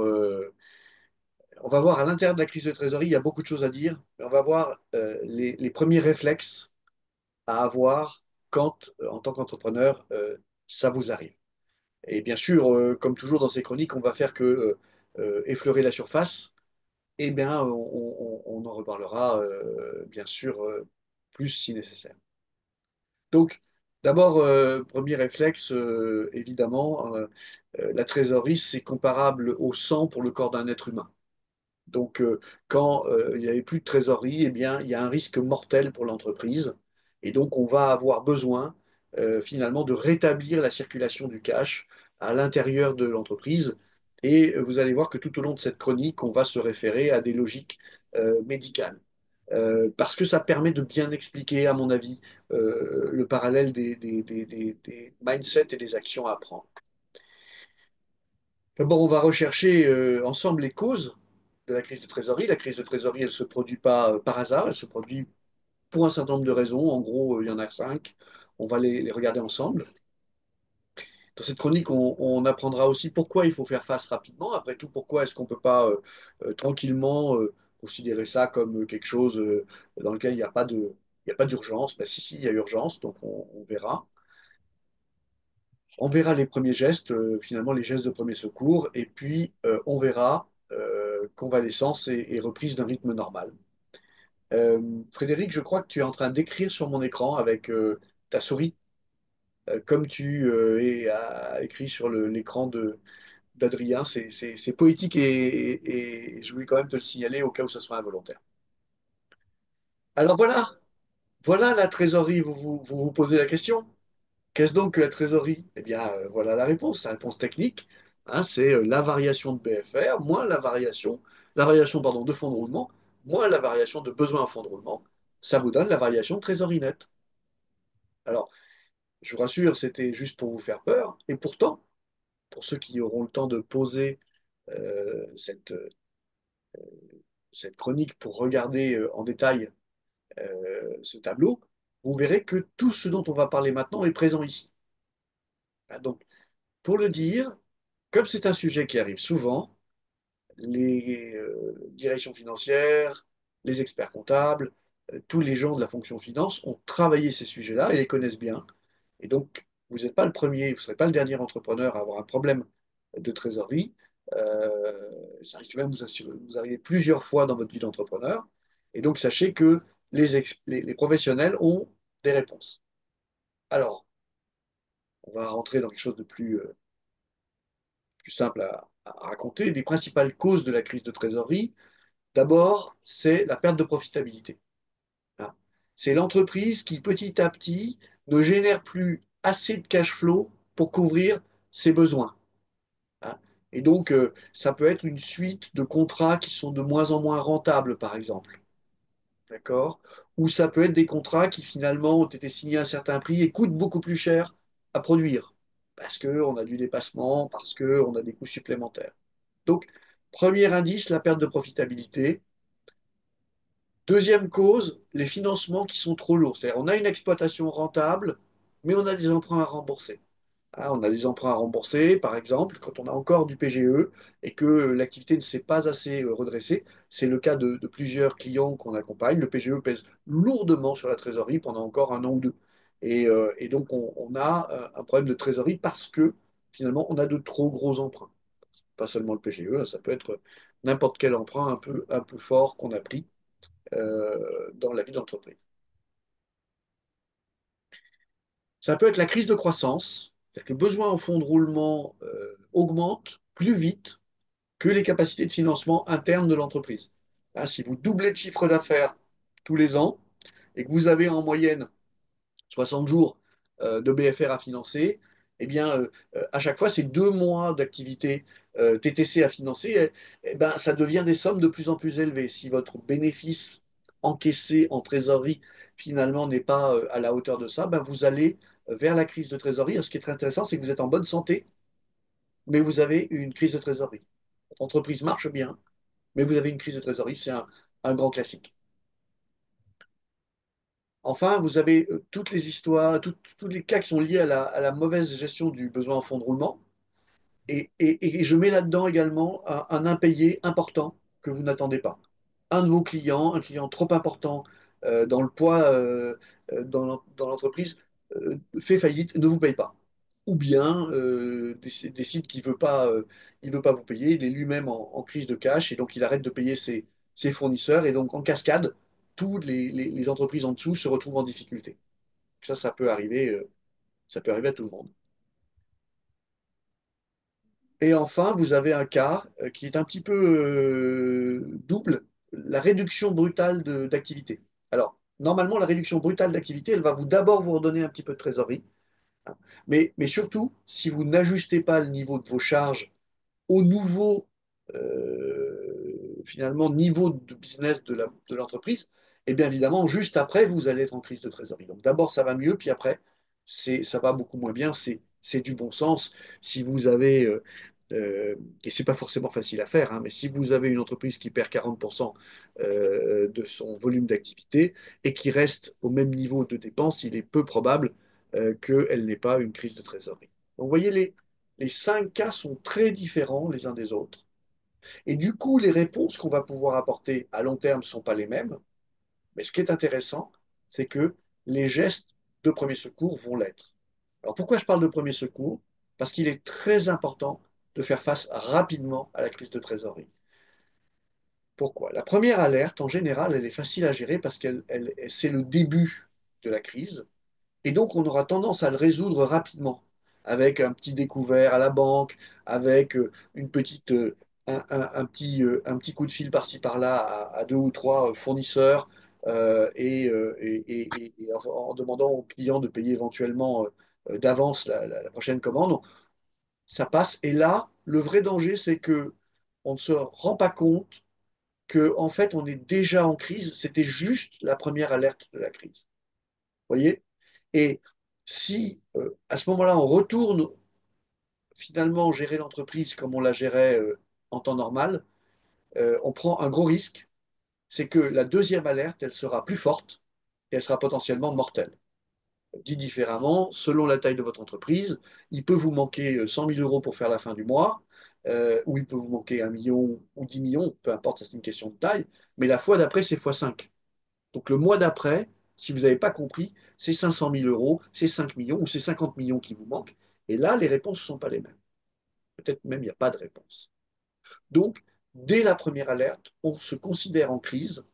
on va voir à l'intérieur de la crise de trésorerie, il y a beaucoup de choses à dire, mais on va voir les premiers réflexes à avoir quand, en tant qu'entrepreneur, ça vous arrive. Et bien sûr, comme toujours dans ces chroniques, on va faire que effleurer la surface. Eh bien, on en reparlera bien sûr plus si nécessaire. Donc, d'abord, premier réflexe, évidemment, la trésorerie, c'est comparable au sang pour le corps d'un être humain. Donc, quand il n'y avait plus de trésorerie, eh bien, il y a un risque mortel pour l'entreprise. Et donc, on va avoir besoin, finalement, de rétablir la circulation du cash à l'intérieur de l'entreprise. Et vous allez voir que tout au long de cette chronique, on va se référer à des logiques médicales. Parce que ça permet de bien expliquer, à mon avis, le parallèle des mindsets et des actions à prendre. D'abord, on va rechercher ensemble les causes de la crise de trésorerie. La crise de trésorerie, elle ne se produit pas par hasard, elle se produit pour un certain nombre de raisons. En gros, il y en a cinq. On va les regarder ensemble. Dans cette chronique, on apprendra aussi pourquoi il faut faire face rapidement. Après tout, pourquoi est-ce qu'on ne peut pas tranquillement considérer ça comme quelque chose dans lequel il y a pas d'urgence. Ben, si, il y a urgence, donc on verra. On verra les premiers gestes, finalement les gestes de premier secours, et puis on verra convalescence et reprise d'un rythme normal. Frédéric, je crois que tu es en train d'écrire sur mon écran avec ta souris, comme tu as écrit sur l'écran d'Adrien. C'est poétique et je voulais quand même te le signaler au cas où ce soit involontaire. Alors voilà, voilà la trésorerie, vous posez la question. Qu'est-ce donc que la trésorerie? Eh bien, voilà la réponse technique. Hein, c'est la variation de BFR moins la variation pardon, de fonds de roulement, moins la variation de besoin en fonds de roulement. Ça vous donne la variation de trésorerie nette. Alors, je vous rassure, c'était juste pour vous faire peur. Et pourtant, pour ceux qui auront le temps de poser cette chronique pour regarder en détail ce tableau, vous verrez que tout ce dont on va parler maintenant est présent ici. Ah, donc, pour le dire, comme c'est un sujet qui arrive souvent, les directions financières, les experts comptables, tous les gens de la fonction finance ont travaillé ces sujets-là et les connaissent bien. Et donc, vous n'êtes pas le premier, vous ne serez pas le dernier entrepreneur à avoir un problème de trésorerie. Ça risque même vous arriver plusieurs fois dans votre vie d'entrepreneur. Et donc, sachez que les professionnels ont des réponses. Alors, on va rentrer dans quelque chose de plus simple à raconter. Les principales causes de la crise de trésorerie, d'abord, c'est la perte de profitabilité. Hein. C'est l'entreprise qui, petit à petit, ne génère plus assez de cash flow pour couvrir ses besoins. Hein. Et donc, ça peut être une suite de contrats qui sont de moins en moins rentables, par exemple. D'accord? Ou ça peut être des contrats qui, finalement, ont été signés à un certain prix et coûtent beaucoup plus cher à produire. Parce qu'on a du dépassement, parce qu'on a des coûts supplémentaires. Donc, premier indice, la perte de profitabilité. Deuxième cause, les financements qui sont trop lourds. C'est-à-dire, on a une exploitation rentable, mais on a des emprunts à rembourser. Hein, on a des emprunts à rembourser, par exemple, quand on a encore du PGE et que l'activité ne s'est pas assez redressée. C'est le cas de plusieurs clients qu'on accompagne. Le PGE pèse lourdement sur la trésorerie pendant encore un an ou deux. Et donc, on a un problème de trésorerie parce que finalement, on a de trop gros emprunts. Pas seulement le PGE, ça peut être n'importe quel emprunt un peu fort qu'on a pris dans la vie d'entreprise. Ça peut être la crise de croissance, c'est-à-dire que le besoin en fonds de roulement augmente plus vite que les capacités de financement internes de l'entreprise. Hein, si vous doublez le chiffre d'affaires tous les ans et que vous avez en moyenne 60 jours de BFR à financer, eh bien, à chaque fois, c'est 2 mois d'activité TTC à financer, ben, ça devient des sommes de plus en plus élevées. Si votre bénéfice encaissé en trésorerie, finalement, n'est pas à la hauteur de ça, ben, vous allez vers la crise de trésorerie. Et ce qui est très intéressant, c'est que vous êtes en bonne santé, mais vous avez une crise de trésorerie. Votre entreprise marche bien, mais vous avez une crise de trésorerie, c'est un grand classique. Enfin, vous avez toutes les histoires, tous les cas qui sont liés à la mauvaise gestion du besoin en fonds de roulement. Et je mets là-dedans également un impayé important que vous n'attendez pas. Un de vos clients, un client trop important dans le poids dans l'entreprise, fait faillite, ne vous paye pas. Ou bien décide qu'il il veut pas vous payer, il est lui-même en crise de cash et donc il arrête de payer ses fournisseurs et donc en cascade, toutes les entreprises en dessous se retrouvent en difficulté. Ça peut arriver à tout le monde. Et enfin, vous avez un cas qui est un petit peu double, la réduction brutale d'activité. Alors, normalement, la réduction brutale d'activité, elle va d'abord vous redonner un petit peu de trésorerie, hein. Mais surtout, si vous n'ajustez pas le niveau de vos charges au nouveau finalement niveau de business de l'entreprise, et bien évidemment, juste après, vous allez être en crise de trésorerie. Donc d'abord, ça va mieux, puis après, ça va beaucoup moins bien. C'est du bon sens. Si vous avez, et c'est pas forcément facile à faire, hein, mais si vous avez une entreprise qui perd 40% de son volume d'activité et qui reste au même niveau de dépenses, il est peu probable qu'elle n'ait pas une crise de trésorerie. Donc vous voyez, les 5 cas sont très différents les uns des autres. Et du coup, les réponses qu'on va pouvoir apporter à long terme ne sont pas les mêmes. Mais ce qui est intéressant, c'est que les gestes de premier secours vont l'être. Alors pourquoi je parle de premier secours? Parce qu'il est très important de faire face rapidement à la crise de trésorerie. Pourquoi? La première alerte, en général, elle est facile à gérer parce c'est le début de la crise. Et donc, on aura tendance à le résoudre rapidement, avec un petit découvert à la banque, avec une petite, un petit coup de fil par-ci par-là à 2 ou 3 fournisseurs, en demandant aux clients de payer éventuellement d'avance la prochaine commande. Ça passe. Et là, le vrai danger, c'est que on ne se rend pas compte que en fait, on est déjà en crise. C'était juste la première alerte de la crise. Voyez? Et si à ce moment-là, on retourne finalement gérer l'entreprise comme on la gérait en temps normal, on prend un gros risque, c'est que la deuxième alerte, elle sera plus forte et elle sera potentiellement mortelle. Dit différemment, selon la taille de votre entreprise, il peut vous manquer 100 000 euros pour faire la fin du mois, ou il peut vous manquer 1 million ou 10 millions, peu importe, ça c'est une question de taille, mais la fois d'après, c'est fois 5. Donc le mois d'après, si vous n'avez pas compris, c'est 500 000 euros, c'est 5 millions ou c'est 50 millions qui vous manquent. Et là, les réponses ne sont pas les mêmes. Peut-être même il n'y a pas de réponse. Donc, dès la première alerte, on se considère en crise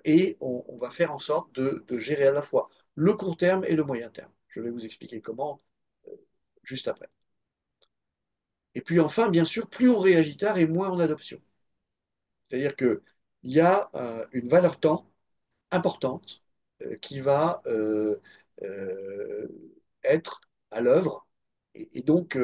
et on va faire en sorte de gérer à la fois le court terme et le moyen terme. Je vais vous expliquer comment euh, juste après. Et puis enfin, bien sûr, plus on réagit tard et moins on a d'options. C'est-à-dire qu'il y a une valeur temps importante qui va euh, être à l'œuvre. Et donc,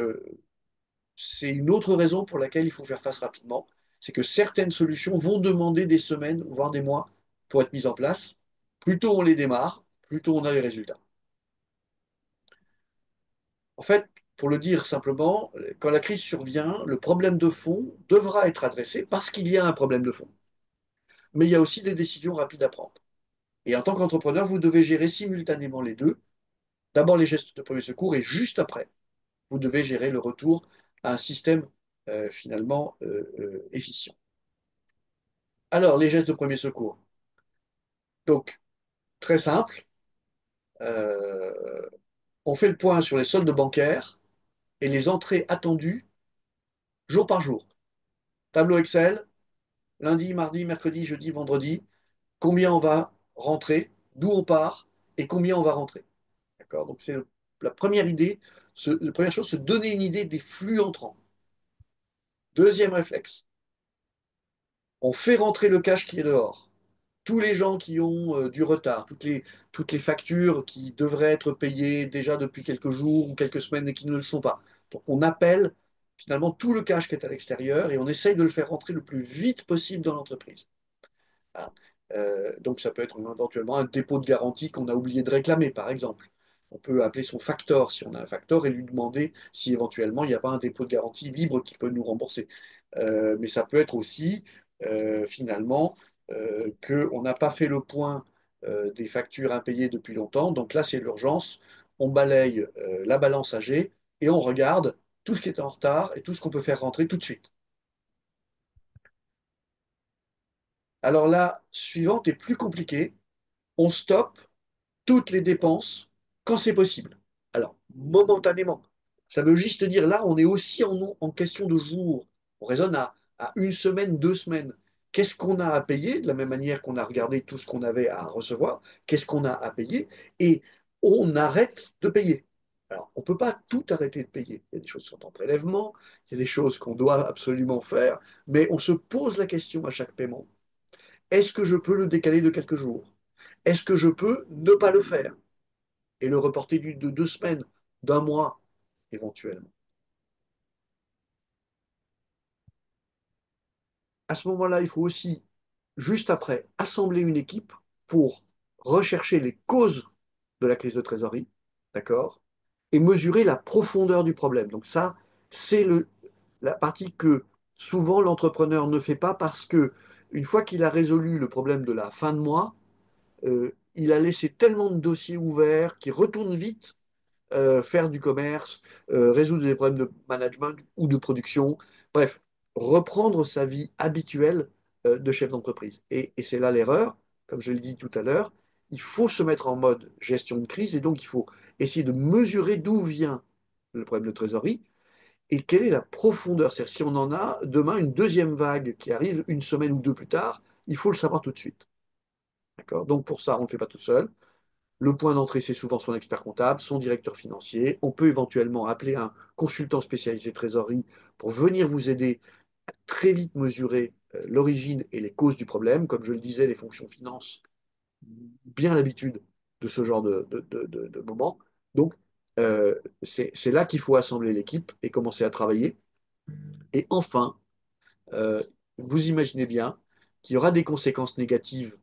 c'est une autre raison pour laquelle il faut faire face rapidement. C'est que certaines solutions vont demander des semaines, voire des mois pour être mises en place. Plus tôt on les démarre, plus tôt on a les résultats. En fait, pour le dire simplement, quand la crise survient, le problème de fond devra être adressé parce qu'il y a un problème de fond. Mais il y a aussi des décisions rapides à prendre. Et en tant qu'entrepreneur, vous devez gérer simultanément les deux. D'abord les gestes de premier secours et juste après, vous devez gérer le retour à un système finalement efficient. Alors, les gestes de premier secours. Donc, très simple, euh, on fait le point sur les soldes bancaires et les entrées attendues jour par jour. Tableau Excel, lundi, mardi, mercredi, jeudi, vendredi, combien on va rentrer, d'où on part et combien on va rentrer. D'accord? Donc, c'est la première idée, la première chose, se donner une idée des flux entrants. Deuxième réflexe, on fait rentrer le cash qui est dehors. Tous les gens qui ont du retard, toutes les factures qui devraient être payées déjà depuis quelques jours ou quelques semaines et qui ne le sont pas. Donc on appelle finalement tout le cash qui est à l'extérieur et on essaye de le faire rentrer le plus vite possible dans l'entreprise. Hein. Donc ça peut être éventuellement un dépôt de garantie qu'on a oublié de réclamer, par exemple. On peut appeler son facteur si on a un facteur et lui demander si éventuellement il n'y a pas un dépôt de garantie libre qui peut nous rembourser. Mais ça peut être aussi finalement qu'on n'a pas fait le point des factures impayées depuis longtemps. Donc là, c'est l'urgence. On balaye la balance âgée et on regarde tout ce qui est en retard et tout ce qu'on peut faire rentrer tout de suite. Alors la suivante est plus compliquée. On stoppe toutes les dépenses quand c'est possible. Alors, momentanément. Ça veut juste dire là, on est aussi en question de jours. On raisonne à une semaine, 2 semaines. Qu'est-ce qu'on a à payer? De la même manière qu'on a regardé tout ce qu'on avait à recevoir, qu'est-ce qu'on a à payer? Et on arrête de payer. Alors, on ne peut pas tout arrêter de payer. Il y a des choses qui sont en prélèvement, il y a des choses qu'on doit absolument faire, mais on se pose la question à chaque paiement. Est-ce que je peux le décaler de quelques jours? Est-ce que je peux ne pas le faire et le reporter de 2 semaines, d'un mois, éventuellement? À ce moment-là, il faut aussi, juste après, assembler une équipe pour rechercher les causes de la crise de trésorerie, d'accord? Et mesurer la profondeur du problème. Donc ça, c'est la partie que souvent l'entrepreneur ne fait pas parce que une fois qu'il a résolu le problème de la fin de mois, il a laissé tellement de dossiers ouverts qu'il retourne vite faire du commerce, résoudre des problèmes de management ou de production, bref, reprendre sa vie habituelle de chef d'entreprise. Et c'est là l'erreur, comme je l'ai dit tout à l'heure, il faut se mettre en mode gestion de crise et donc il faut essayer de mesurer d'où vient le problème de trésorerie et quelle est la profondeur. C'est-à-dire si on en a demain une deuxième vague qui arrive une semaine ou deux plus tard, il faut le savoir tout de suite. D'accord? Donc pour ça, on ne le fait pas tout seul. Le point d'entrée, c'est souvent son expert comptable, son directeur financier. On peut éventuellement appeler un consultant spécialisé trésorerie pour venir vous aider à très vite mesurer l'origine et les causes du problème. Comme je le disais, les fonctions finances ont bien l'habitude de ce genre de moment. Donc, c'est là qu'il faut assembler l'équipe et commencer à travailler. Et enfin, euh, vous imaginez bien qu'il y aura des conséquences négatives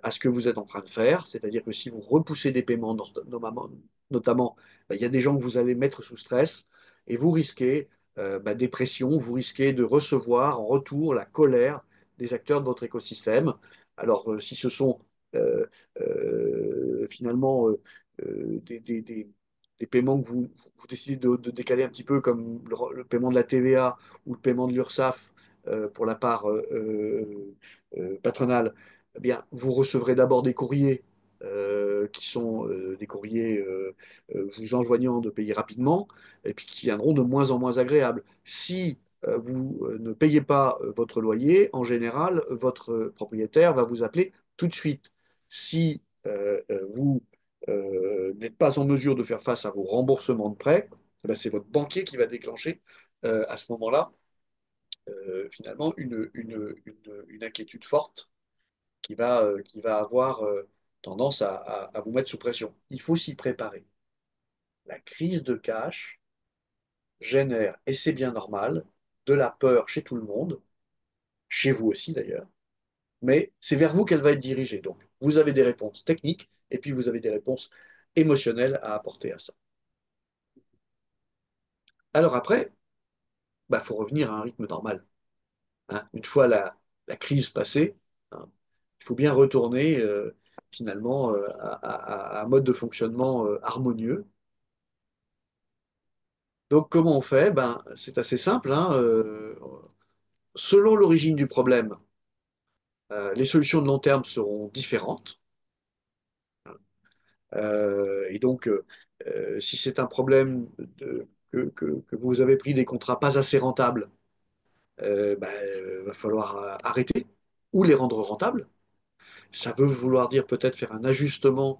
à ce que vous êtes en train de faire, c'est-à-dire que si vous repoussez des paiements, notamment, ben, il y a des gens que vous allez mettre sous stress et vous risquez ben, des pressions, vous risquez de recevoir en retour la colère des acteurs de votre écosystème. Alors, si ce sont euh, finalement des paiements que vous décidez de décaler un petit peu, comme le paiement de la TVA ou le paiement de l'URSSAF, pour la part patronale, eh bien, vous recevrez d'abord des courriers qui sont des courriers vous enjoignant de payer rapidement et puis qui viendront de moins en moins agréables. Si vous ne payez pas votre loyer, en général, votre propriétaire va vous appeler tout de suite. Si vous n'êtes pas en mesure de faire face à vos remboursements de prêts, eh ben, c'est votre banquier qui va déclencher à ce moment-là finalement une inquiétude forte qui va avoir tendance à vous mettre sous pression. Il faut s'y préparer. La crise de cash génère, et c'est bien normal, de la peur chez tout le monde, chez vous aussi d'ailleurs, mais c'est vers vous qu'elle va être dirigée. Donc, vous avez des réponses techniques et puis vous avez des réponses émotionnelles à apporter à ça. Alors après, bah, faut revenir à un rythme normal. Hein. Une fois la crise passée, hein, il faut bien retourner finalement à un mode de fonctionnement harmonieux. Donc comment on fait? Ben, c'est assez simple. Hein, selon l'origine du problème, les solutions de long terme seront différentes. Et donc, si c'est un problème que vous avez pris des contrats pas assez rentables, ben, va falloir arrêter ou les rendre rentables. Ça veut vouloir dire peut-être faire un ajustement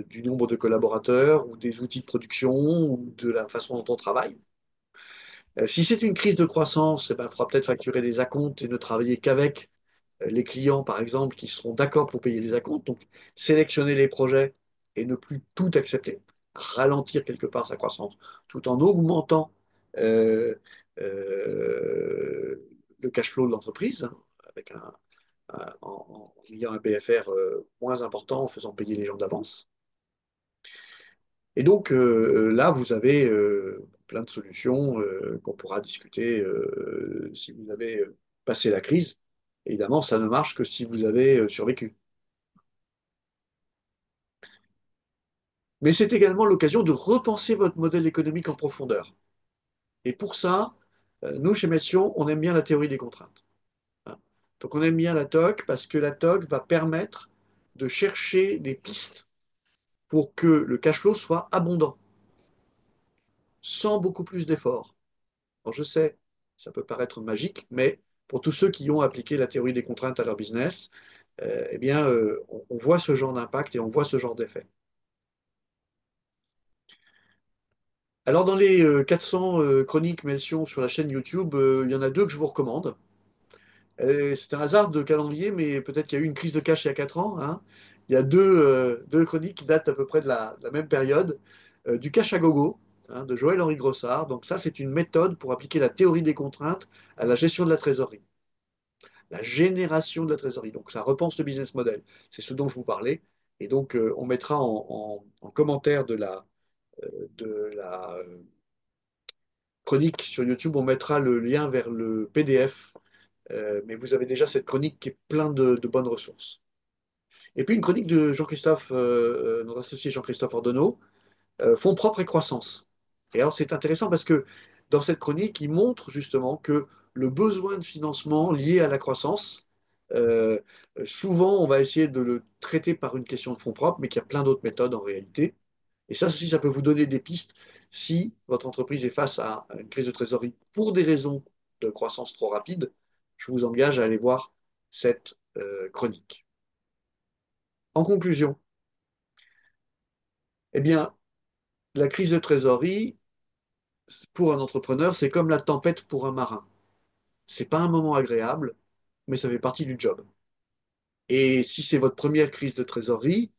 du nombre de collaborateurs ou des outils de production ou de la façon dont on travaille. Si c'est une crise de croissance, eh ben, il faudra peut-être facturer des acomptes et ne travailler qu'avec les clients, par exemple, qui seront d'accord pour payer les acomptes. Donc, sélectionner les projets et ne plus tout accepter, ralentir quelque part sa croissance, tout en augmentant euh, le cash flow de l'entreprise, hein, avec en ayant un BFR moins important, en faisant payer les gens d'avance. Et donc là, vous avez plein de solutions qu'on pourra discuter si vous avez passé la crise. Évidemment, ça ne marche que si vous avez survécu. Mais c'est également l'occasion de repenser votre modèle économique en profondeur. Et pour ça, nous, chez Mession, on aime bien la théorie des contraintes, hein. Donc on aime bien la TOC parce que la TOC va permettre de chercher des pistes pour que le cash flow soit abondant, sans beaucoup plus d'efforts. Alors je sais, ça peut paraître magique, mais pour tous ceux qui ont appliqué la théorie des contraintes à leur business, eh bien, on voit ce genre d'impact et on voit ce genre d'effet. Alors, dans les 400 chroniques mentions sur la chaîne YouTube, il y en a deux que je vous recommande. C'est un hasard de calendrier, mais peut-être qu'il y a eu une crise de cash il y a 4 ans, hein. Il y a deux chroniques qui datent à peu près de la même période. Du cash à gogo, hein, de Joël-Henri Grossard. Donc ça, c'est une méthode pour appliquer la théorie des contraintes à la gestion de la trésorerie, la génération de la trésorerie. Donc ça repense le business model. C'est ce dont je vous parlais. Et donc, on mettra en commentaire de la chronique sur YouTube, on mettra le lien vers le PDF, mais vous avez déjà cette chronique qui est plein de bonnes ressources. Et puis une chronique de Jean-Christophe, notre associé Jean-Christophe Ordonneau, Fonds propres et croissance. Et alors c'est intéressant parce que dans cette chronique, il montre justement que le besoin de financement lié à la croissance, euh, souvent on va essayer de le traiter par une question de fonds propres, mais qu'il y a plein d'autres méthodes en réalité. Et ça aussi, ça peut vous donner des pistes si votre entreprise est face à une crise de trésorerie pour des raisons de croissance trop rapide. Je vous engage à aller voir cette chronique. En conclusion, eh bien, la crise de trésorerie, pour un entrepreneur, c'est comme la tempête pour un marin. C'est pas un moment agréable, mais ça fait partie du job. Et si c'est votre première crise de trésorerie,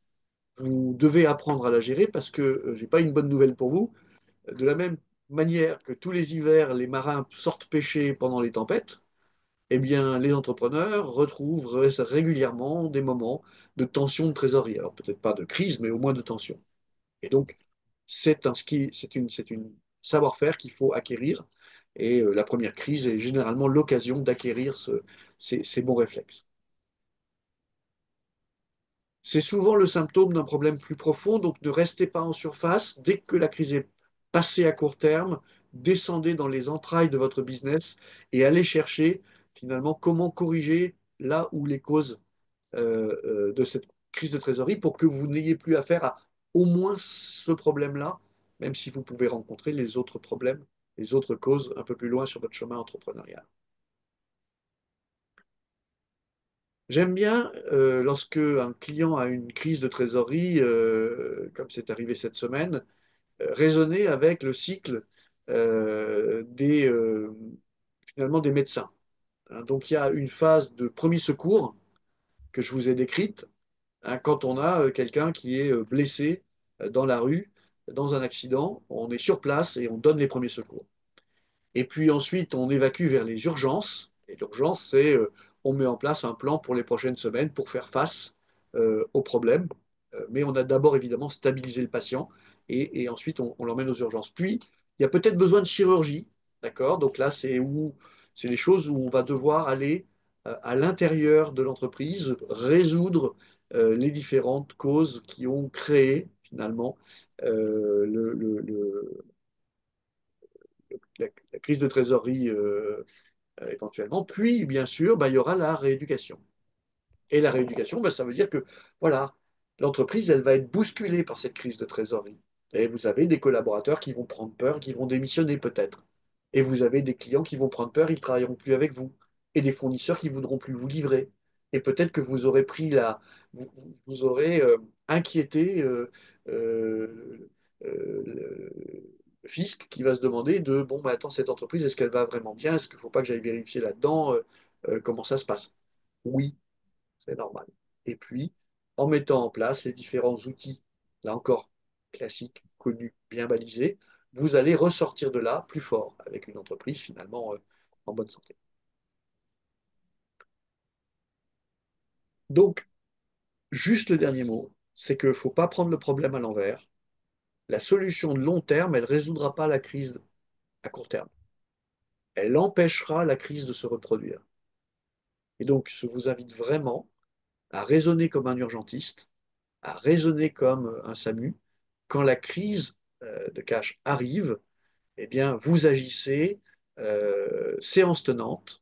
vous devez apprendre à la gérer parce que j'ai pas une bonne nouvelle pour vous. De la même manière que tous les hivers, les marins sortent pêcher pendant les tempêtes, eh bien, les entrepreneurs retrouvent régulièrement des moments de tension de trésorerie. Alors peut-être pas de crise, mais au moins de tension. Et donc, c'est une savoir-faire qu'il faut acquérir. Et la première crise est généralement l'occasion d'acquérir ces bons réflexes. C'est souvent le symptôme d'un problème plus profond, donc ne restez pas en surface. Dès que la crise est passée à court terme, descendez dans les entrailles de votre business et allez chercher finalement comment corriger là où les causes de cette crise de trésorerie pour que vous n'ayez plus affaire à au moins ce problème-là, même si vous pouvez rencontrer les autres problèmes, les autres causes un peu plus loin sur votre chemin entrepreneurial. J'aime bien lorsque un client a une crise de trésorerie, comme c'est arrivé cette semaine, raisonner avec le cycle finalement des médecins, hein. Donc il y a une phase de premier secours que je vous ai décrite, hein, quand on a quelqu'un qui est blessé dans la rue, dans un accident, on est sur place et on donne les premiers secours. Et puis ensuite, on évacue vers les urgences. Et l'urgence, c'est on met en place un plan pour les prochaines semaines pour faire face aux problèmes. Mais on a d'abord évidemment stabilisé le patient et ensuite on l'emmène aux urgences. Puis, il y a peut-être besoin de chirurgie, d'accord? Donc là, c'est les choses où on va devoir aller à l'intérieur de l'entreprise, résoudre les différentes causes qui ont créé finalement la crise de trésorerie éventuellement. Puis, bien sûr, bah, il y aura la rééducation. Et la rééducation, bah, ça veut dire que voilà, l'entreprise, elle va être bousculée par cette crise de trésorerie. Et vous avez des collaborateurs qui vont prendre peur, qui vont démissionner peut-être. Et vous avez des clients qui vont prendre peur, ils ne travailleront plus avec vous. Et des fournisseurs qui ne voudront plus vous livrer. Et peut-être que vous aurez vous aurez inquiété euh, le fisc qui va se demander de, bon, bah, attends, cette entreprise, est-ce qu'elle va vraiment bien? Est-ce qu'il ne faut pas que j'aille vérifier là-dedans comment ça se passe? Oui, c'est normal. Et puis, en mettant en place les différents outils, là encore, classiques, connus, bien balisés, vous allez ressortir de là plus fort, avec une entreprise finalement en bonne santé. Donc, juste le dernier mot, c'est qu'il ne faut pas prendre le problème à l'envers. La solution de long terme, elle ne résoudra pas la crise à court terme. Elle empêchera la crise de se reproduire. Et donc, je vous invite vraiment à raisonner comme un urgentiste, à raisonner comme un SAMU. Quand la crise de cash arrive, eh bien, vous agissez séance tenante.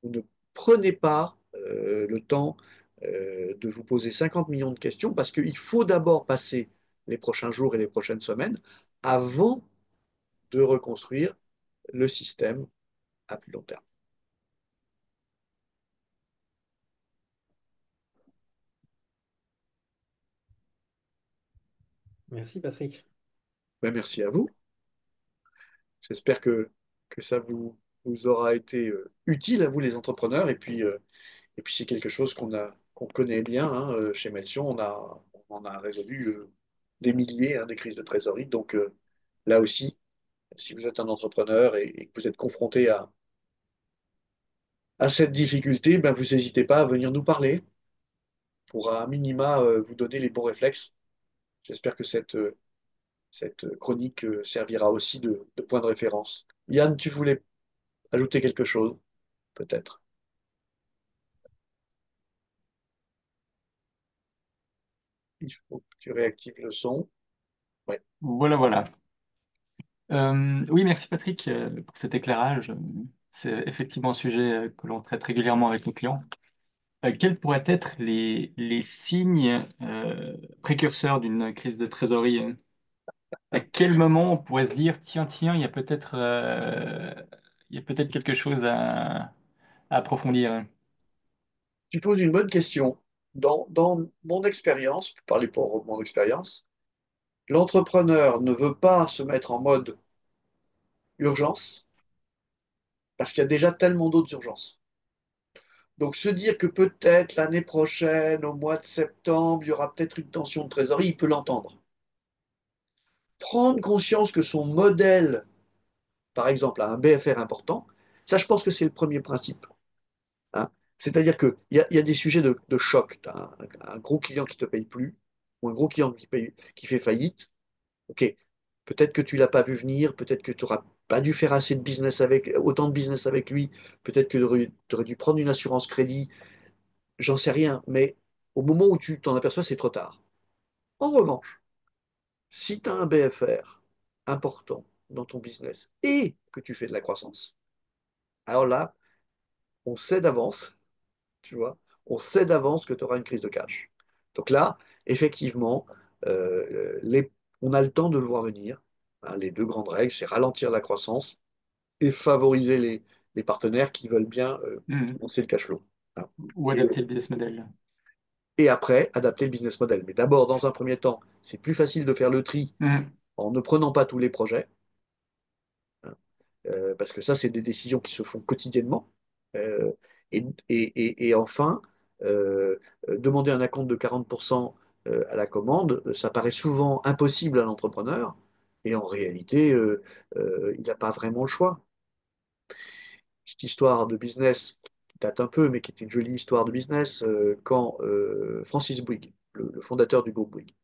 Vous ne prenez pas le temps de vous poser 50 millions de questions parce qu'il faut d'abord passer les prochains jours et les prochaines semaines avant de reconstruire le système à plus long terme. Merci Patrick. Ben, merci à vous. J'espère que ça vous aura été utile à vous les entrepreneurs. Et puis c'est quelque chose qu'on connaît bien hein, chez Melsion. On en a résolu des milliers hein, des crises de trésorerie. Donc là aussi, si vous êtes un entrepreneur et que vous êtes confronté à cette difficulté, ben vous n'hésitez pas à venir nous parler pour à minima vous donner les bons réflexes. J'espère que cette chronique servira aussi de point de référence. Yann, tu voulais ajouter quelque chose, peut-être? Il faut que tu réactives le son. Ouais. Voilà, voilà. Oui, merci Patrick pour cet éclairage. C'est effectivement un sujet que l'on traite régulièrement avec nos clients. Quels pourraient être les signes précurseurs d'une crise de trésorerie? À quel moment on pourrait se dire, tiens, tiens, il y a peut-être quelque chose à approfondir. Tu poses une bonne question. Dans mon expérience, pour parler pour mon expérience, l'entrepreneur ne veut pas se mettre en mode urgence parce qu'il y a déjà tellement d'autres urgences. Donc se dire que peut-être l'année prochaine, au mois de septembre, il y aura peut-être une tension de trésorerie, il peut l'entendre. Prendre conscience que son modèle, par exemple, a un BFR important, ça je pense que c'est le premier principe. Hein. C'est-à-dire qu'il y a des sujets de choc. Tu as un gros client qui ne te paye plus, ou un gros client qui fait faillite. OK, peut-être que tu l'as pas vu venir, peut-être que tu n'auras pas dû faire assez de business avec, autant de business avec lui, peut-être que tu aurais dû prendre une assurance crédit, j'en sais rien, mais au moment où tu t'en aperçois, c'est trop tard. En revanche, si tu as un BFR important dans ton business et que tu fais de la croissance, alors là, on sait d'avance, tu vois, on sait d'avance que tu auras une crise de cash. Donc là, effectivement, on a le temps de le voir venir. Hein, les deux grandes règles, c'est ralentir la croissance et favoriser les partenaires qui veulent bien Hmm. financer le cash flow. Hein. Ou Et, adapter le business model. et après, adapter le business model. Mais d'abord, dans un premier temps, c'est plus facile de faire le tri Hmm. en ne prenant pas tous les projets, hein, parce que ça, c'est des décisions qui se font quotidiennement. Euh, et enfin, euh, demander un acompte de 40% à la commande, ça paraît souvent impossible à l'entrepreneur, et en réalité, il n'a pas vraiment le choix. Petite histoire de business qui date un peu, mais qui est une jolie histoire de business, quand Francis Bouygues, le fondateur du groupe Bouygues,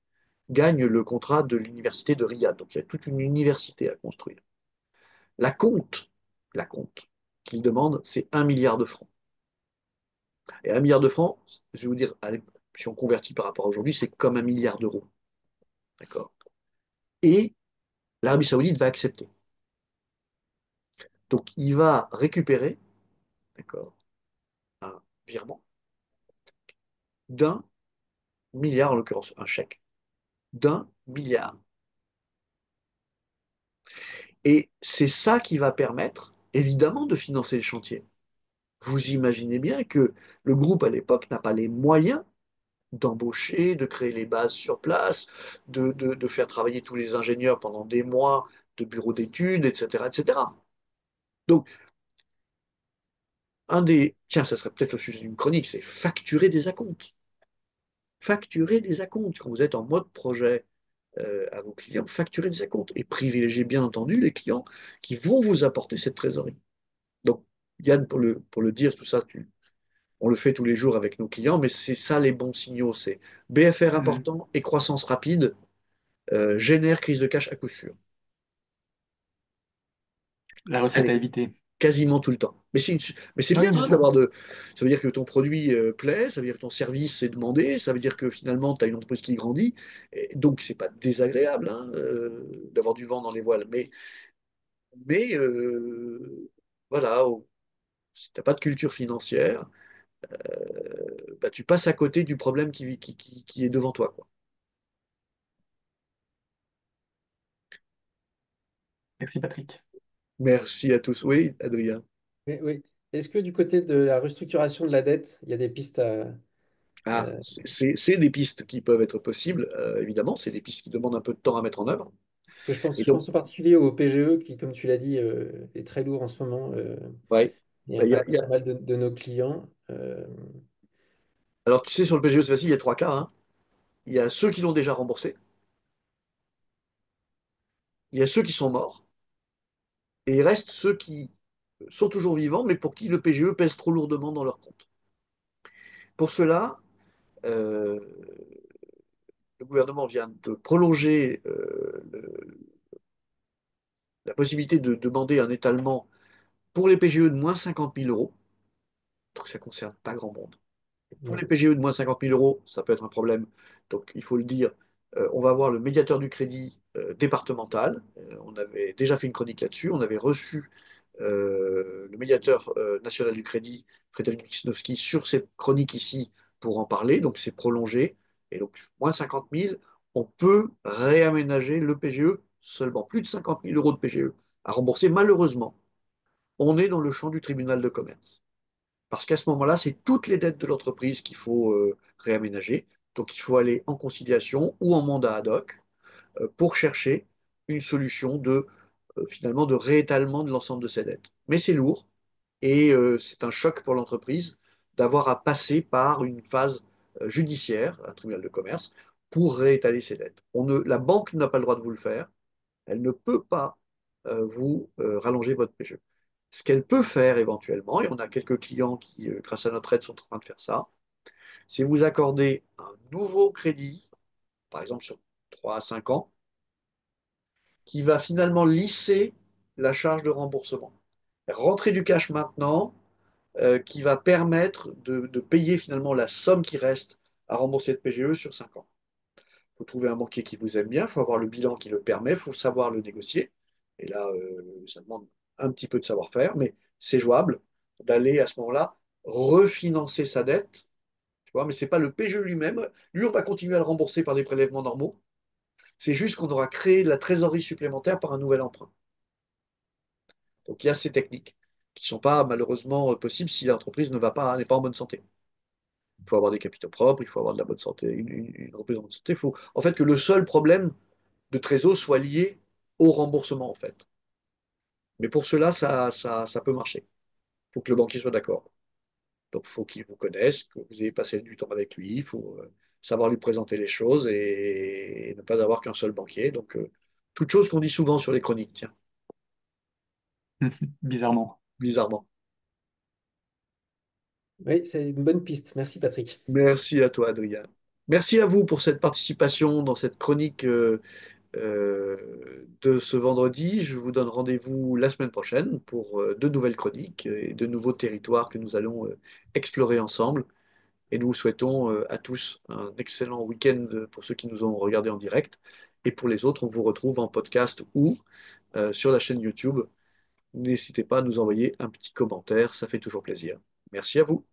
gagne le contrat de l'université de Riyad. Donc il y a toute une université à construire. La compte, la compte qu'il demande, c'est 1 milliard de francs. Et 1 milliard de francs, je vais vous dire, allez, si on convertit par rapport à aujourd'hui, c'est comme 1 milliard d'euros. D'accord? Et l'Arabie Saoudite va accepter. Donc il va récupérer, d'accord, un virement d'1 milliard, en l'occurrence un chèque, d'1 milliard. Et c'est ça qui va permettre, évidemment, de financer le chantier. Vous imaginez bien que le groupe, à l'époque, n'a pas les moyens d'embaucher, de créer les bases sur place, de faire travailler tous les ingénieurs pendant des mois de bureaux d'études, etc., etc. Donc, tiens, ça serait peut-être le sujet d'une chronique, c'est facturer des acomptes. Facturer des acomptes. Quand vous êtes en mode projet à vos clients, facturer des acomptes et privilégier bien entendu les clients qui vont vous apporter cette trésorerie. Donc, Yann, pour le dire, tout ça, on le fait tous les jours avec nos clients, mais c'est ça les bons signaux, c'est BFR Mhm. important et croissance rapide génère crise de cash à coup sûr. La recette à Allez, éviter. quasiment tout le temps. Mais c'est bien Oui, bien hein, sûr. Ça veut dire que ton produit plaît, ça veut dire que ton service est demandé, ça veut dire que finalement tu as une entreprise qui grandit. Et donc c'est pas désagréable hein, d'avoir du vent dans les voiles. Mais voilà, si tu n'as pas de culture financière, bah, tu passes à côté du problème qui est devant toi, quoi. Merci, Patrick. Merci à tous. Oui, Adrien. Oui, oui. Est-ce que du côté de la restructuration de la dette, il y a des pistes Ah, euh, c'est des pistes qui peuvent être possibles, évidemment. C'est des pistes qui demandent un peu de temps à mettre en œuvre. parce que Et je pense donc, en particulier au PGE qui, comme tu l'as dit, est très lourd en ce moment ouais. et Bah, impacte pas mal de nos clients. Alors, tu sais, sur le PGE, c'est facile, il y a trois cas, hein. Il y a ceux qui l'ont déjà remboursé, il y a ceux qui sont morts, et il reste ceux qui sont toujours vivants, mais pour qui le PGE pèse trop lourdement dans leur compte. Pour cela, euh, le gouvernement vient de prolonger la possibilité de demander un étalement pour les PGE de moins 50 000 euros, donc ça ne concerne pas grand monde. Pour Ouais. les PGE de moins 50 000 euros, ça peut être un problème. Donc, il faut le dire, on va voir le médiateur du crédit départemental. On avait déjà fait une chronique là-dessus. On avait reçu le médiateur national du crédit, Frédéric Wisnowski, sur cette chronique ici pour en parler. Donc, c'est prolongé. Et donc, moins 50 000, on peut réaménager le PGE seulement. Plus de 50 000 euros de PGE à rembourser. Malheureusement, on est dans le champ du tribunal de commerce. Parce qu'à ce moment-là, c'est toutes les dettes de l'entreprise qu'il faut réaménager. Donc il faut aller en conciliation ou en mandat ad hoc pour chercher une solution finalement de réétalement de l'ensemble de ces dettes. Mais c'est lourd et c'est un choc pour l'entreprise d'avoir à passer par une phase judiciaire, un tribunal de commerce, pour réétaler ses dettes. La banque n'a pas le droit de vous le faire. Elle ne peut pas vous rallonger votre PGE. Ce qu'elle peut faire éventuellement, et on a quelques clients qui, grâce à notre aide, sont en train de faire ça, c'est vous accorder un nouveau crédit, par exemple sur 3 à 5 ans, qui va finalement lisser la charge de remboursement. Rentrer du cash maintenant, qui va permettre de payer finalement la somme qui reste à rembourser de PGE sur 5 ans. Il faut trouver un banquier qui vous aime bien, il faut avoir le bilan qui le permet, il faut savoir le négocier. Et là, ça demande un petit peu de savoir-faire, mais c'est jouable d'aller à ce moment-là refinancer sa dette. Tu vois, mais ce n'est pas le PGE lui-même. Lui, on va continuer à le rembourser par des prélèvements normaux. C'est juste qu'on aura créé de la trésorerie supplémentaire par un nouvel emprunt. Donc il y a ces techniques qui ne sont pas malheureusement possibles si l'entreprise n'est pas en bonne santé. Il faut avoir des capitaux propres, il faut avoir de la bonne santé, une entreprise en bonne santé. Il faut en fait que le seul problème de trésor soit lié au remboursement, en fait. Mais pour cela, ça peut marcher. Il faut que le banquier soit d'accord. Donc, il faut qu'il vous connaisse, que vous ayez passé du temps avec lui, il faut savoir lui présenter les choses et ne pas avoir qu'un seul banquier. Donc, toute chose qu'on dit souvent sur les chroniques, tiens, Bizarrement. bizarrement. Oui, c'est une bonne piste. Merci, Patrick. Merci à toi, Adrien. Merci à vous pour cette participation dans cette chronique de ce vendredi. Je vous donne rendez-vous la semaine prochaine pour de nouvelles chroniques et de nouveaux territoires que nous allons explorer ensemble. Et nous vous souhaitons à tous un excellent week-end pour ceux qui nous ont regardés en direct. Et pour les autres, on vous retrouve en podcast ou sur la chaîne YouTube. N'hésitez pas à nous envoyer un petit commentaire, ça fait toujours plaisir. Merci à vous.